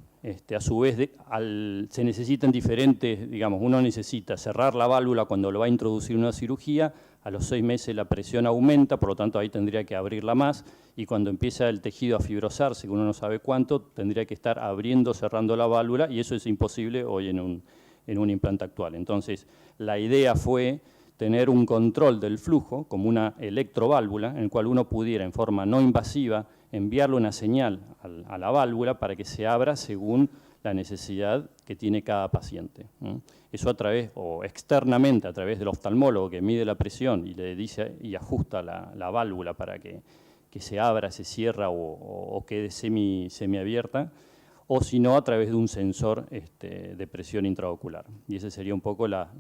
A su vez, se necesitan diferentes, digamos, uno necesita cerrar la válvula cuando lo va a introducir en una cirugía, a los 6 meses la presión aumenta, por lo tanto ahí tendría que abrirla más, y cuando empieza el tejido a fibrosarse, uno no sabe cuánto, tendría que estar abriendo, cerrando la válvula, y eso es imposible hoy en un implante actual. Entonces, la idea fue tener un control del flujo, como una electroválvula, en el cual uno pudiera, en forma no invasiva, enviarle una señal a la válvula para que se abra según la necesidad que tiene cada paciente. Eso a través, o externamente, a través del oftalmólogo que mide la presión y le dice y ajusta la válvula para que se abra, se cierra o quede semiabierta, o si no, a través de un sensor de presión intraocular. Y esa sería un poco la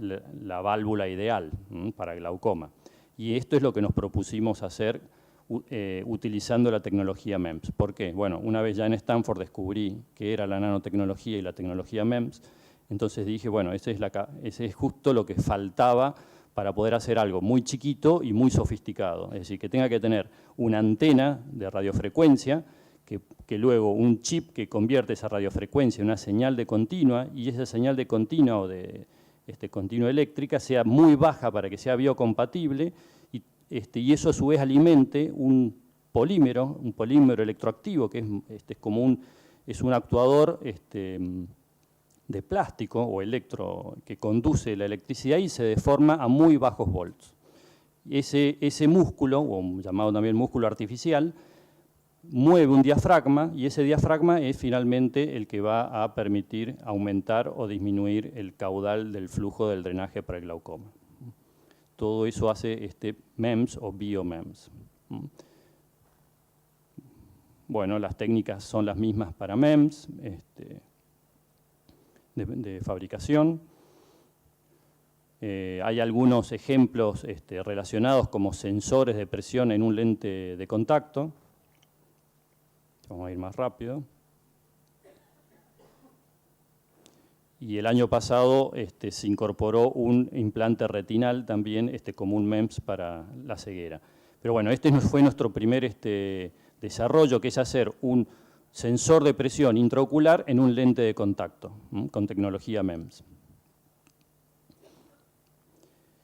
válvula ideal para glaucoma. Y esto es lo que nos propusimos hacer utilizando la tecnología MEMS. ¿Por qué? Bueno, una vez ya en Stanford descubrí qué era la nanotecnología y la tecnología MEMS, entonces dije, bueno, ese es justo lo que faltaba para poder hacer algo muy chiquito y muy sofisticado. Es decir, que tenga que tener una antena de radiofrecuencia, que luego un chip que convierte esa radiofrecuencia en una señal de continua, y esa señal de continua o de continua eléctrica sea muy baja para que sea biocompatible, y eso a su vez alimente un polímero electroactivo, que es un actuador de plástico o electro que conduce la electricidad y se deforma a muy bajos volts. Ese músculo, o llamado también músculo artificial, mueve un diafragma, y ese diafragma es finalmente el que va a permitir aumentar o disminuir el caudal del flujo del drenaje para el glaucoma. Todo eso hace MEMS o BioMEMS. Bueno, las técnicas son las mismas para MEMS de fabricación. Hay algunos ejemplos relacionados como sensores de presión en un lente de contacto. Vamos a ir más rápido. Y el año pasado se incorporó un implante retinal también como un MEMS para la ceguera. Pero bueno, este fue nuestro primer desarrollo, que es hacer un sensor de presión intraocular en un lente de contacto, con tecnología MEMS.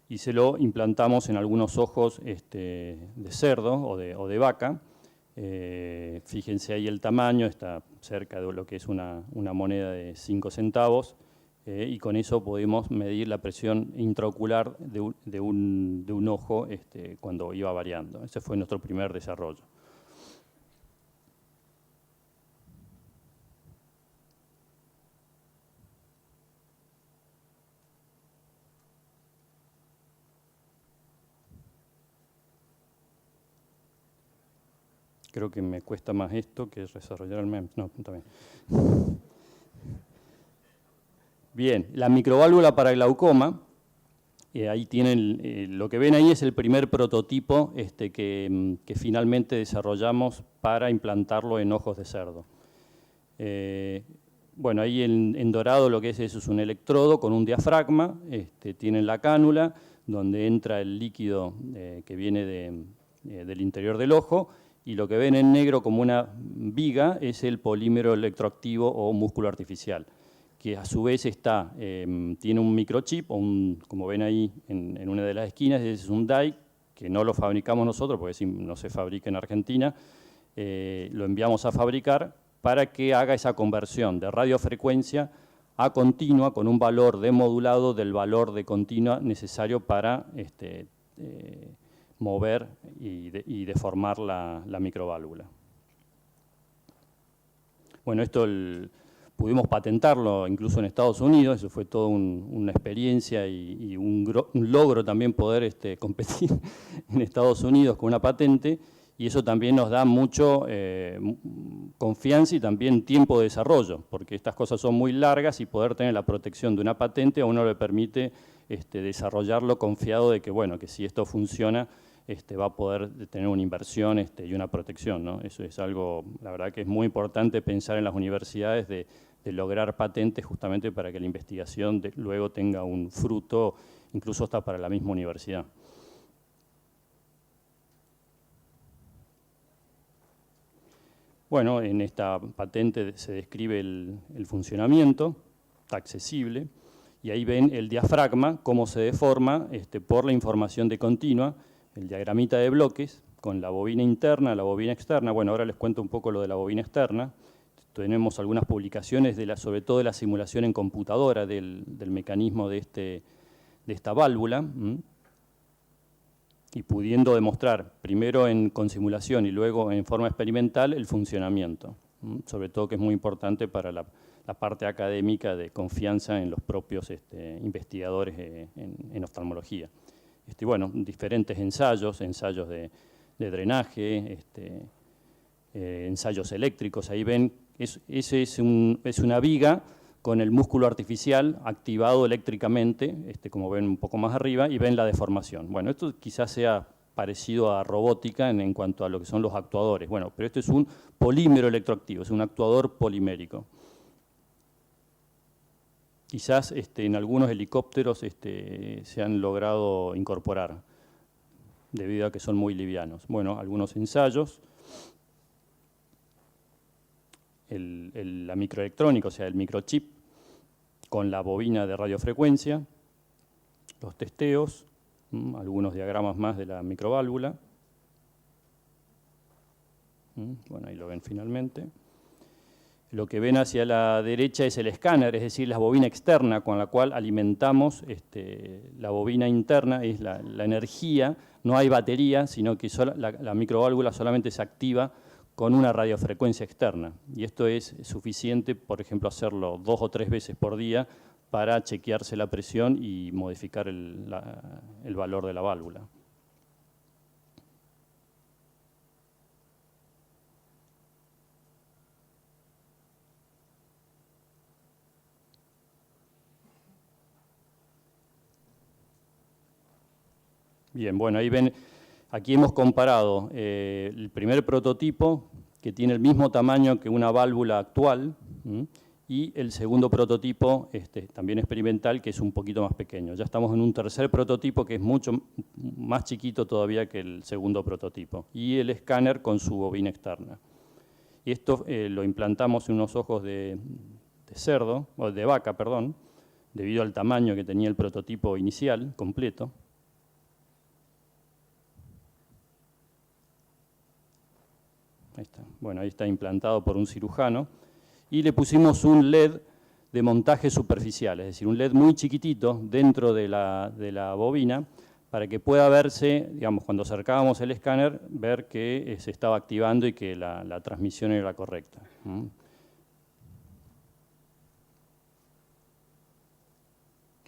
Y se lo implantamos en algunos ojos de cerdo o de vaca. Fíjense ahí el tamaño, está cerca de lo que es una moneda de 5 centavos, y con eso podemos medir la presión intraocular de un ojo cuando iba variando. Ese fue nuestro primer desarrollo. Creo que me cuesta más esto que desarrollar el MEMS. No, está bien. Bien, la microválvula para glaucoma, ahí tienen, lo que ven ahí es el primer prototipo que finalmente desarrollamos para implantarlo en ojos de cerdo. Bueno, ahí en dorado lo que es un electrodo con un diafragma, tienen la cánula donde entra el líquido que viene del interior del ojo, y lo que ven en negro como una viga es el polímero electroactivo o músculo artificial, que a su vez tiene un microchip, como ven ahí en una de las esquinas, es un DAI, que no lo fabricamos nosotros, porque no se fabrica en Argentina, lo enviamos a fabricar para que haga esa conversión de radiofrecuencia a continua con un valor demodulado del valor de continua necesario para mover y deformar la microválvula. Bueno, esto pudimos patentarlo incluso en Estados Unidos, eso fue toda una experiencia y un logro también poder competir en Estados Unidos con una patente, y eso también nos da mucho confianza y también tiempo de desarrollo, porque estas cosas son muy largas y poder tener la protección de una patente a uno le permite desarrollarlo confiado de que, bueno, que si esto funciona, va a poder tener una inversión y una protección, ¿no? Eso es algo, la verdad que es muy importante pensar en las universidades de lograr patentes justamente para que la investigación luego tenga un fruto, incluso hasta para la misma universidad. Bueno, en esta patente se describe el funcionamiento, está accesible, y ahí ven el diafragma, cómo se deforma por la información de continua, el diagramita de bloques, con la bobina interna, la bobina externa. Bueno, ahora les cuento un poco lo de la bobina externa. Tenemos algunas publicaciones, sobre todo de la simulación en computadora del mecanismo de esta válvula, y pudiendo demostrar, primero con simulación y luego en forma experimental, el funcionamiento. Sobre todo que es muy importante para la parte académica de confianza en los propios investigadores en oftalmología. Bueno, diferentes ensayos de drenaje, ensayos eléctricos, ahí ven, ese es una viga con el músculo artificial activado eléctricamente, como ven un poco más arriba, y ven la deformación. Bueno, esto quizás sea parecido a robótica en cuanto a lo que son los actuadores. Bueno, pero esto es un polímero electroactivo, es un actuador polimérico. Quizás en algunos helicópteros se han logrado incorporar, debido a que son muy livianos. Bueno, algunos ensayos. La microelectrónica, o sea, el microchip, con la bobina de radiofrecuencia, los testeos, algunos diagramas más de la microválvula. Bueno, ahí lo ven finalmente. Lo que ven hacia la derecha es el escáner, es decir, la bobina externa con la cual alimentamos la bobina interna, es la energía, no hay batería, sino que la microválvula solamente se activa con una radiofrecuencia externa. Y esto es suficiente, por ejemplo, hacerlo 2 o 3 veces por día para chequearse la presión y modificar el valor de la válvula. Bien, bueno, ahí ven, aquí hemos comparado el primer prototipo, que tiene el mismo tamaño que una válvula actual, y el segundo prototipo, también experimental, que es un poquito más pequeño. Ya estamos en un tercer prototipo que es mucho más chiquito todavía que el segundo prototipo, y el escáner con su bobina externa. Y esto lo implantamos en unos ojos de cerdo, o de vaca, perdón, debido al tamaño que tenía el prototipo inicial, completo. Ahí está. Bueno, ahí está implantado por un cirujano. Y le pusimos un LED de montaje superficial, es decir, un LED muy chiquitito dentro de la bobina para que pueda verse, digamos, cuando acercábamos el escáner, ver que se estaba activando y que la transmisión era correcta.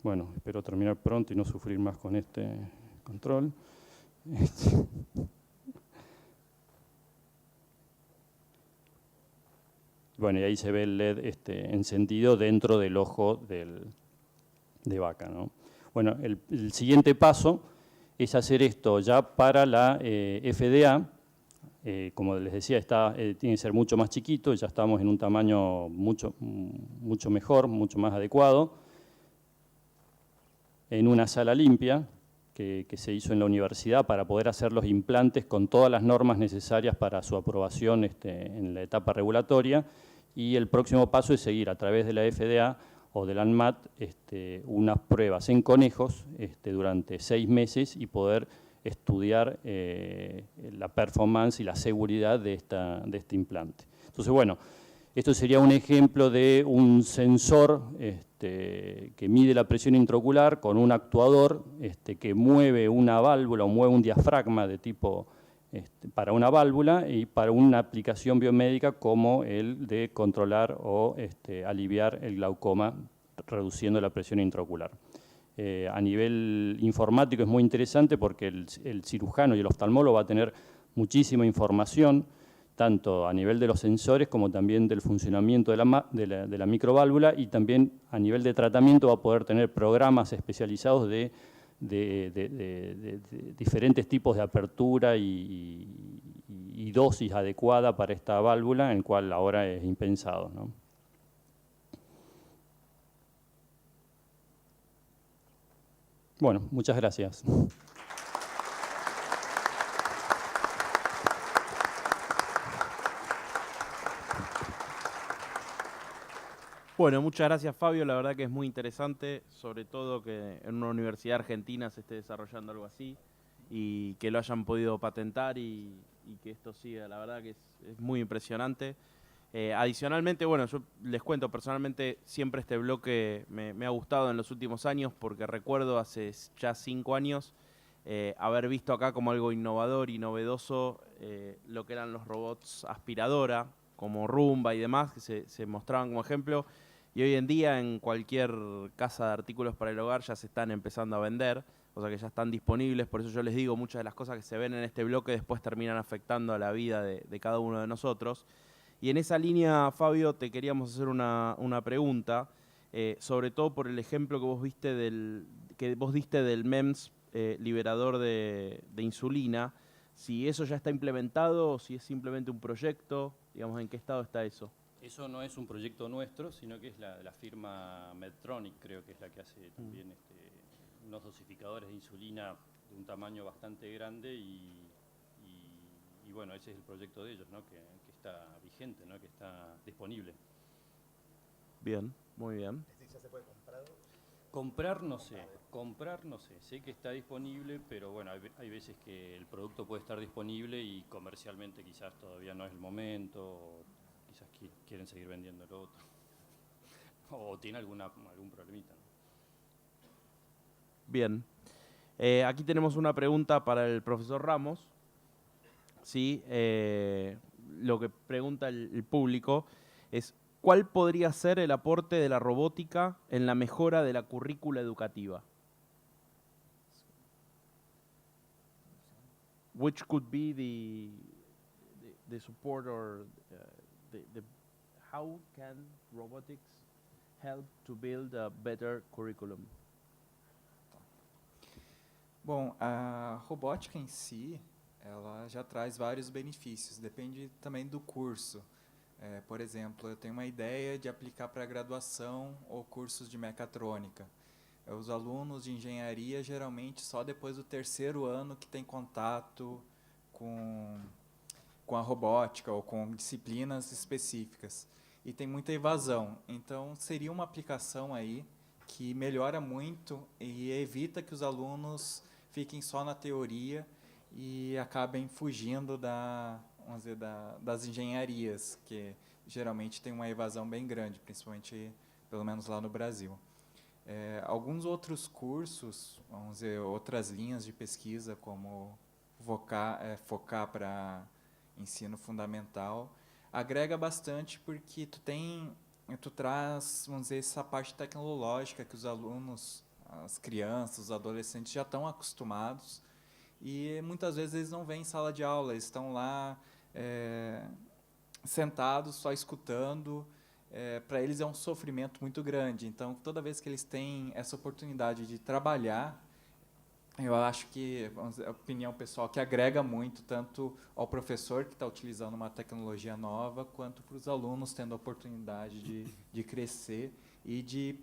Bueno, espero terminar pronto y no sufrir más con este control. Bueno, y ahí se ve el LED encendido dentro del ojo de vaca, ¿no? Bueno, el siguiente paso es hacer esto ya para la FDA. Como les decía, tiene que ser mucho más chiquito, ya estamos en un tamaño mucho mejor, mucho más adecuado, en una sala limpia que se hizo en la universidad para poder hacer los implantes con todas las normas necesarias para su aprobación en la etapa regulatoria, y el próximo paso es seguir a través de la FDA o del ANMAT unas pruebas en conejos durante 6 meses y poder estudiar la performance y la seguridad de este implante. Entonces, bueno, esto sería un ejemplo de un sensor que mide la presión intraocular con un actuador que mueve una válvula o mueve un diafragma de tipo para una válvula y para una aplicación biomédica como el de controlar o aliviar el glaucoma reduciendo la presión intraocular. A nivel informático es muy interesante porque el cirujano y el oftalmólogo va a tener muchísima información, tanto a nivel de los sensores como también del funcionamiento de la microválvula, y también a nivel de tratamiento va a poder tener programas especializados de diferentes tipos de apertura y dosis adecuada para esta válvula, en el cual ahora es impensado, ¿no? Bueno, muchas gracias. Bueno, muchas gracias, Fabio. La verdad que es muy interesante, sobre todo que en una universidad argentina se esté desarrollando algo así y que lo hayan podido patentar y que esto siga. La verdad que es muy impresionante. Adicionalmente, bueno, yo les cuento, personalmente siempre este bloque me ha gustado en los últimos años porque recuerdo hace ya 5 años haber visto acá como algo innovador y novedoso lo que eran los robots aspiradora, como Roomba y demás, que se mostraban como ejemplo. Y hoy en día en cualquier casa de artículos para el hogar ya se están empezando a vender, o sea que ya están disponibles. Por eso yo les digo, muchas de las cosas que se ven en este bloque después terminan afectando a la vida de cada uno de nosotros. Y en esa línea, Fabio, te queríamos hacer una pregunta, sobre todo por el ejemplo que vos diste del MEMS liberador de insulina. Si eso ya está implementado o si es simplemente un proyecto, digamos, ¿en qué estado está eso? Eso no es un proyecto nuestro, sino que es la firma Medtronic, creo que es la que hace también unos dosificadores de insulina de un tamaño bastante grande y bueno, ese es el proyecto de ellos, ¿no? que está vigente, ¿no? Que está disponible. Bien, muy bien. ¿Ya se puede comprar? Comprar no sé, sé que está disponible, pero bueno, hay veces que el producto puede estar disponible y comercialmente quizás todavía no es el momento, o quizás quieren seguir vendiendo el otro, o tiene algún problemita, ¿no? Bien. Aquí tenemos una pregunta para el profesor Ramos. Sí, lo que pregunta el público es ¿cuál podría ser el aporte de la robótica en la mejora de la currícula educativa? Which could be the support or how can robotics help to build a better curriculum? Bom, a robótica em si, ela já traz vários benefícios, depende também do curso. Por exemplo, eu tenho uma ideia de aplicar para graduação ou cursos de mecatrônica. Os alunos de engenharia, geralmente, só depois do 3º ano que tem contato com a robótica ou com disciplinas específicas. E tem muita evasão. Então, seria uma aplicação aí que melhora muito e evita que os alunos fiquem só na teoria e acabem fugindo vamos dizer, das engenharias, que geralmente tem uma evasão bem grande, principalmente, pelo menos lá no Brasil. Alguns outros cursos, vamos dizer, outras linhas de pesquisa, como focar para ensino fundamental, agrega bastante porque tu traz, vamos dizer, essa parte tecnológica que os alunos, as crianças, os adolescentes já estão acostumados e muitas vezes eles não vêm em sala de aula, eles estão lá sentados, só escutando. Para eles é um sofrimento muito grande. Então, toda vez que eles têm essa oportunidade de trabalhar, eu acho que, vamos dizer, a opinião pessoal, que agrega muito, tanto ao professor que está utilizando uma tecnologia nova, quanto para os alunos tendo a oportunidade de crescer e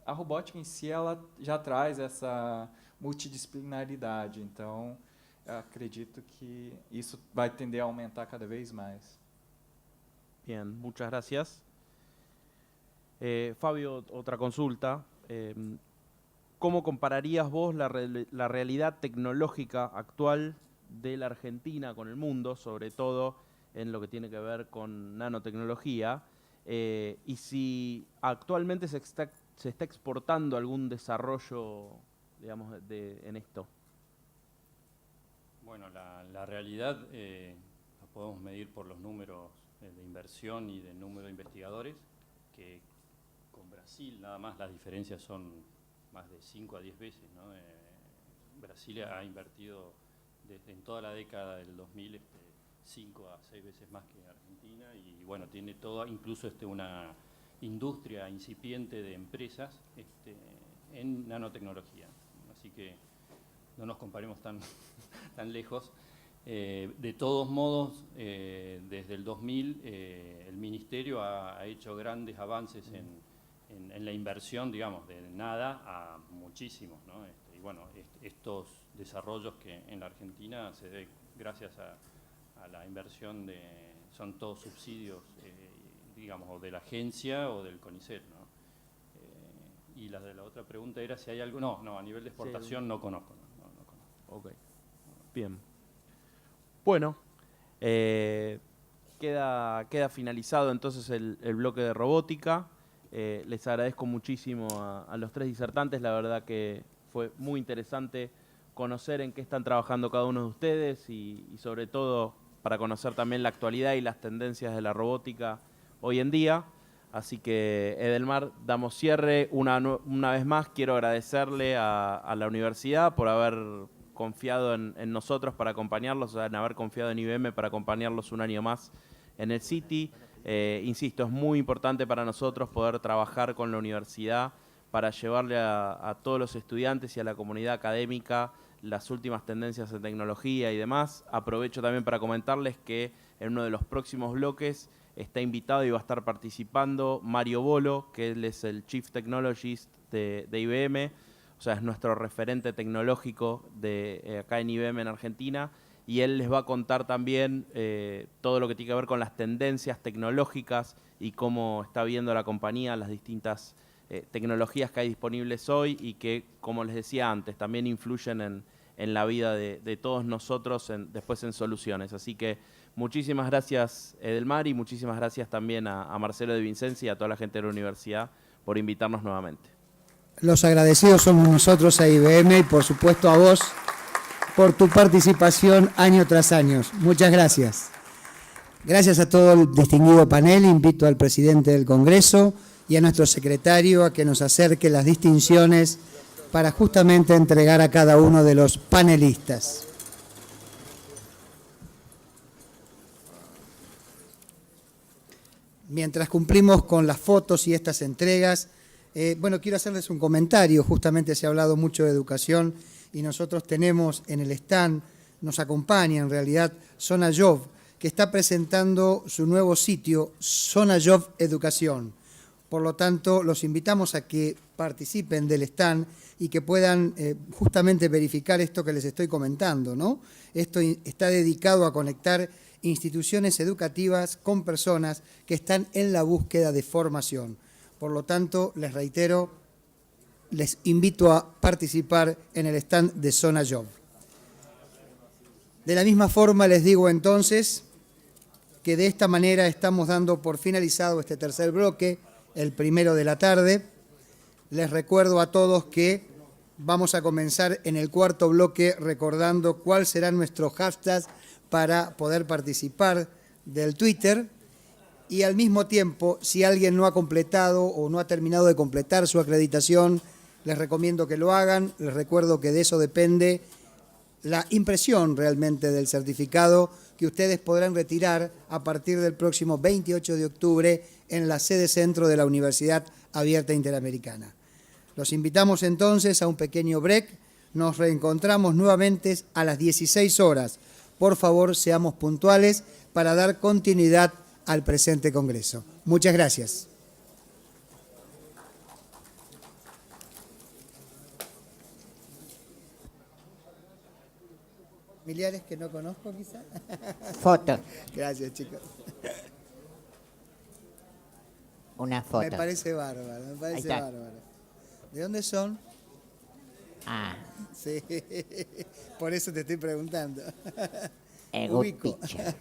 a robótica em si, ela já traz essa multidisciplinaridade. Então, eu acredito que isso vai tender a aumentar cada vez mais. Bien, muchas gracias. Fabio, otra consulta. ¿cómo compararías vos la realidad tecnológica actual de la Argentina con el mundo, sobre todo en lo que tiene que ver con nanotecnología? Y si actualmente se está exportando algún desarrollo, digamos, en esto. Bueno, la realidad la podemos medir por los números de inversión y del número de investigadores, que con Brasil nada más las diferencias son más de 5 a 10 veces, ¿no? Brasil ha invertido en toda la década del 2000 5 a 6 veces más que Argentina, y bueno, tiene toda, incluso una industria incipiente de empresas en nanotecnología. Así que no nos comparemos tan lejos. De todos modos, desde el 2000 el Ministerio ha hecho grandes avances en la inversión, digamos, de nada a muchísimos, ¿no? Y bueno, estos desarrollos que en la Argentina se deben gracias a la inversión son todos subsidios, digamos, o de la agencia o del CONICET, ¿no? Y la otra pregunta era si hay algo. No, a nivel de exportación no conozco. No conozco. Ok, bien. Bueno, queda finalizado entonces el bloque de robótica. Les agradezco muchísimo a los tres disertantes, la verdad que fue muy interesante conocer en qué están trabajando cada uno de ustedes y sobre todo para conocer también la actualidad y las tendencias de la robótica hoy en día. Así que, Edelmar, damos cierre. Una vez más quiero agradecerle a la universidad por haber confiado en nosotros para acompañarlos, en haber confiado en IBM para acompañarlos un año más en el City. Insisto, es muy importante para nosotros poder trabajar con la universidad para llevarle a todos los estudiantes y a la comunidad académica las últimas tendencias en tecnología y demás. Aprovecho también para comentarles que en uno de los próximos bloques está invitado y va a estar participando Mario Bolo, que él es el Chief Technologist de IBM, o sea, es nuestro referente tecnológico acá en IBM en Argentina, y él les va a contar también todo lo que tiene que ver con las tendencias tecnológicas y cómo está viendo la compañía las distintas tecnologías que hay disponibles hoy y que, como les decía antes, también influyen en la vida de todos nosotros después en soluciones. Así que muchísimas gracias, Edelmar, y muchísimas gracias también a Marcelo de Vincenzi y a toda la gente de la universidad por invitarnos nuevamente. Los agradecidos somos nosotros a IBM y por supuesto a vos por tu participación año tras año. Muchas gracias. Gracias a todo el distinguido panel. Invito al presidente del Congreso y a nuestro secretario a que nos acerque las distinciones para justamente entregar a cada uno de los panelistas. Mientras cumplimos con las fotos y estas entregas, bueno, quiero hacerles un comentario. Justamente se ha hablado mucho de educación y nosotros tenemos en el stand, nos acompaña en realidad Sonajov, que está presentando su nuevo sitio, Sonajov Educación. Por lo tanto, los invitamos a que participen del stand y que puedan justamente verificar esto que les estoy comentando, ¿no? Esto está dedicado a conectar instituciones educativas con personas que están en la búsqueda de formación. Por lo tanto, les reitero, les invito a participar en el stand de Sonajov. De la misma forma, les digo entonces que de esta manera estamos dando por finalizado este tercer bloque, el primero de la tarde. Les recuerdo a todos que vamos a comenzar en el cuarto bloque recordando cuál será nuestro hashtag para poder participar del Twitter. Y al mismo tiempo, si alguien no ha completado o no ha terminado de completar su acreditación, les recomiendo que lo hagan. Les recuerdo que de eso depende la impresión realmente del certificado que ustedes podrán retirar a partir del próximo 28 de octubre en la sede centro de la Universidad Abierta Interamericana. Los invitamos entonces a un pequeño break. Nos reencontramos nuevamente a las 16 horas. Por favor, seamos puntuales para dar continuidad al presente Congreso. Muchas gracias. ¿Familiares que no conozco quizá? Foto. Gracias, chicos. Una foto. Me parece bárbaro, me parece bárbaro. ¿De dónde son? Ah, Sí, por eso te estoy preguntando. ego Ubico. teacher.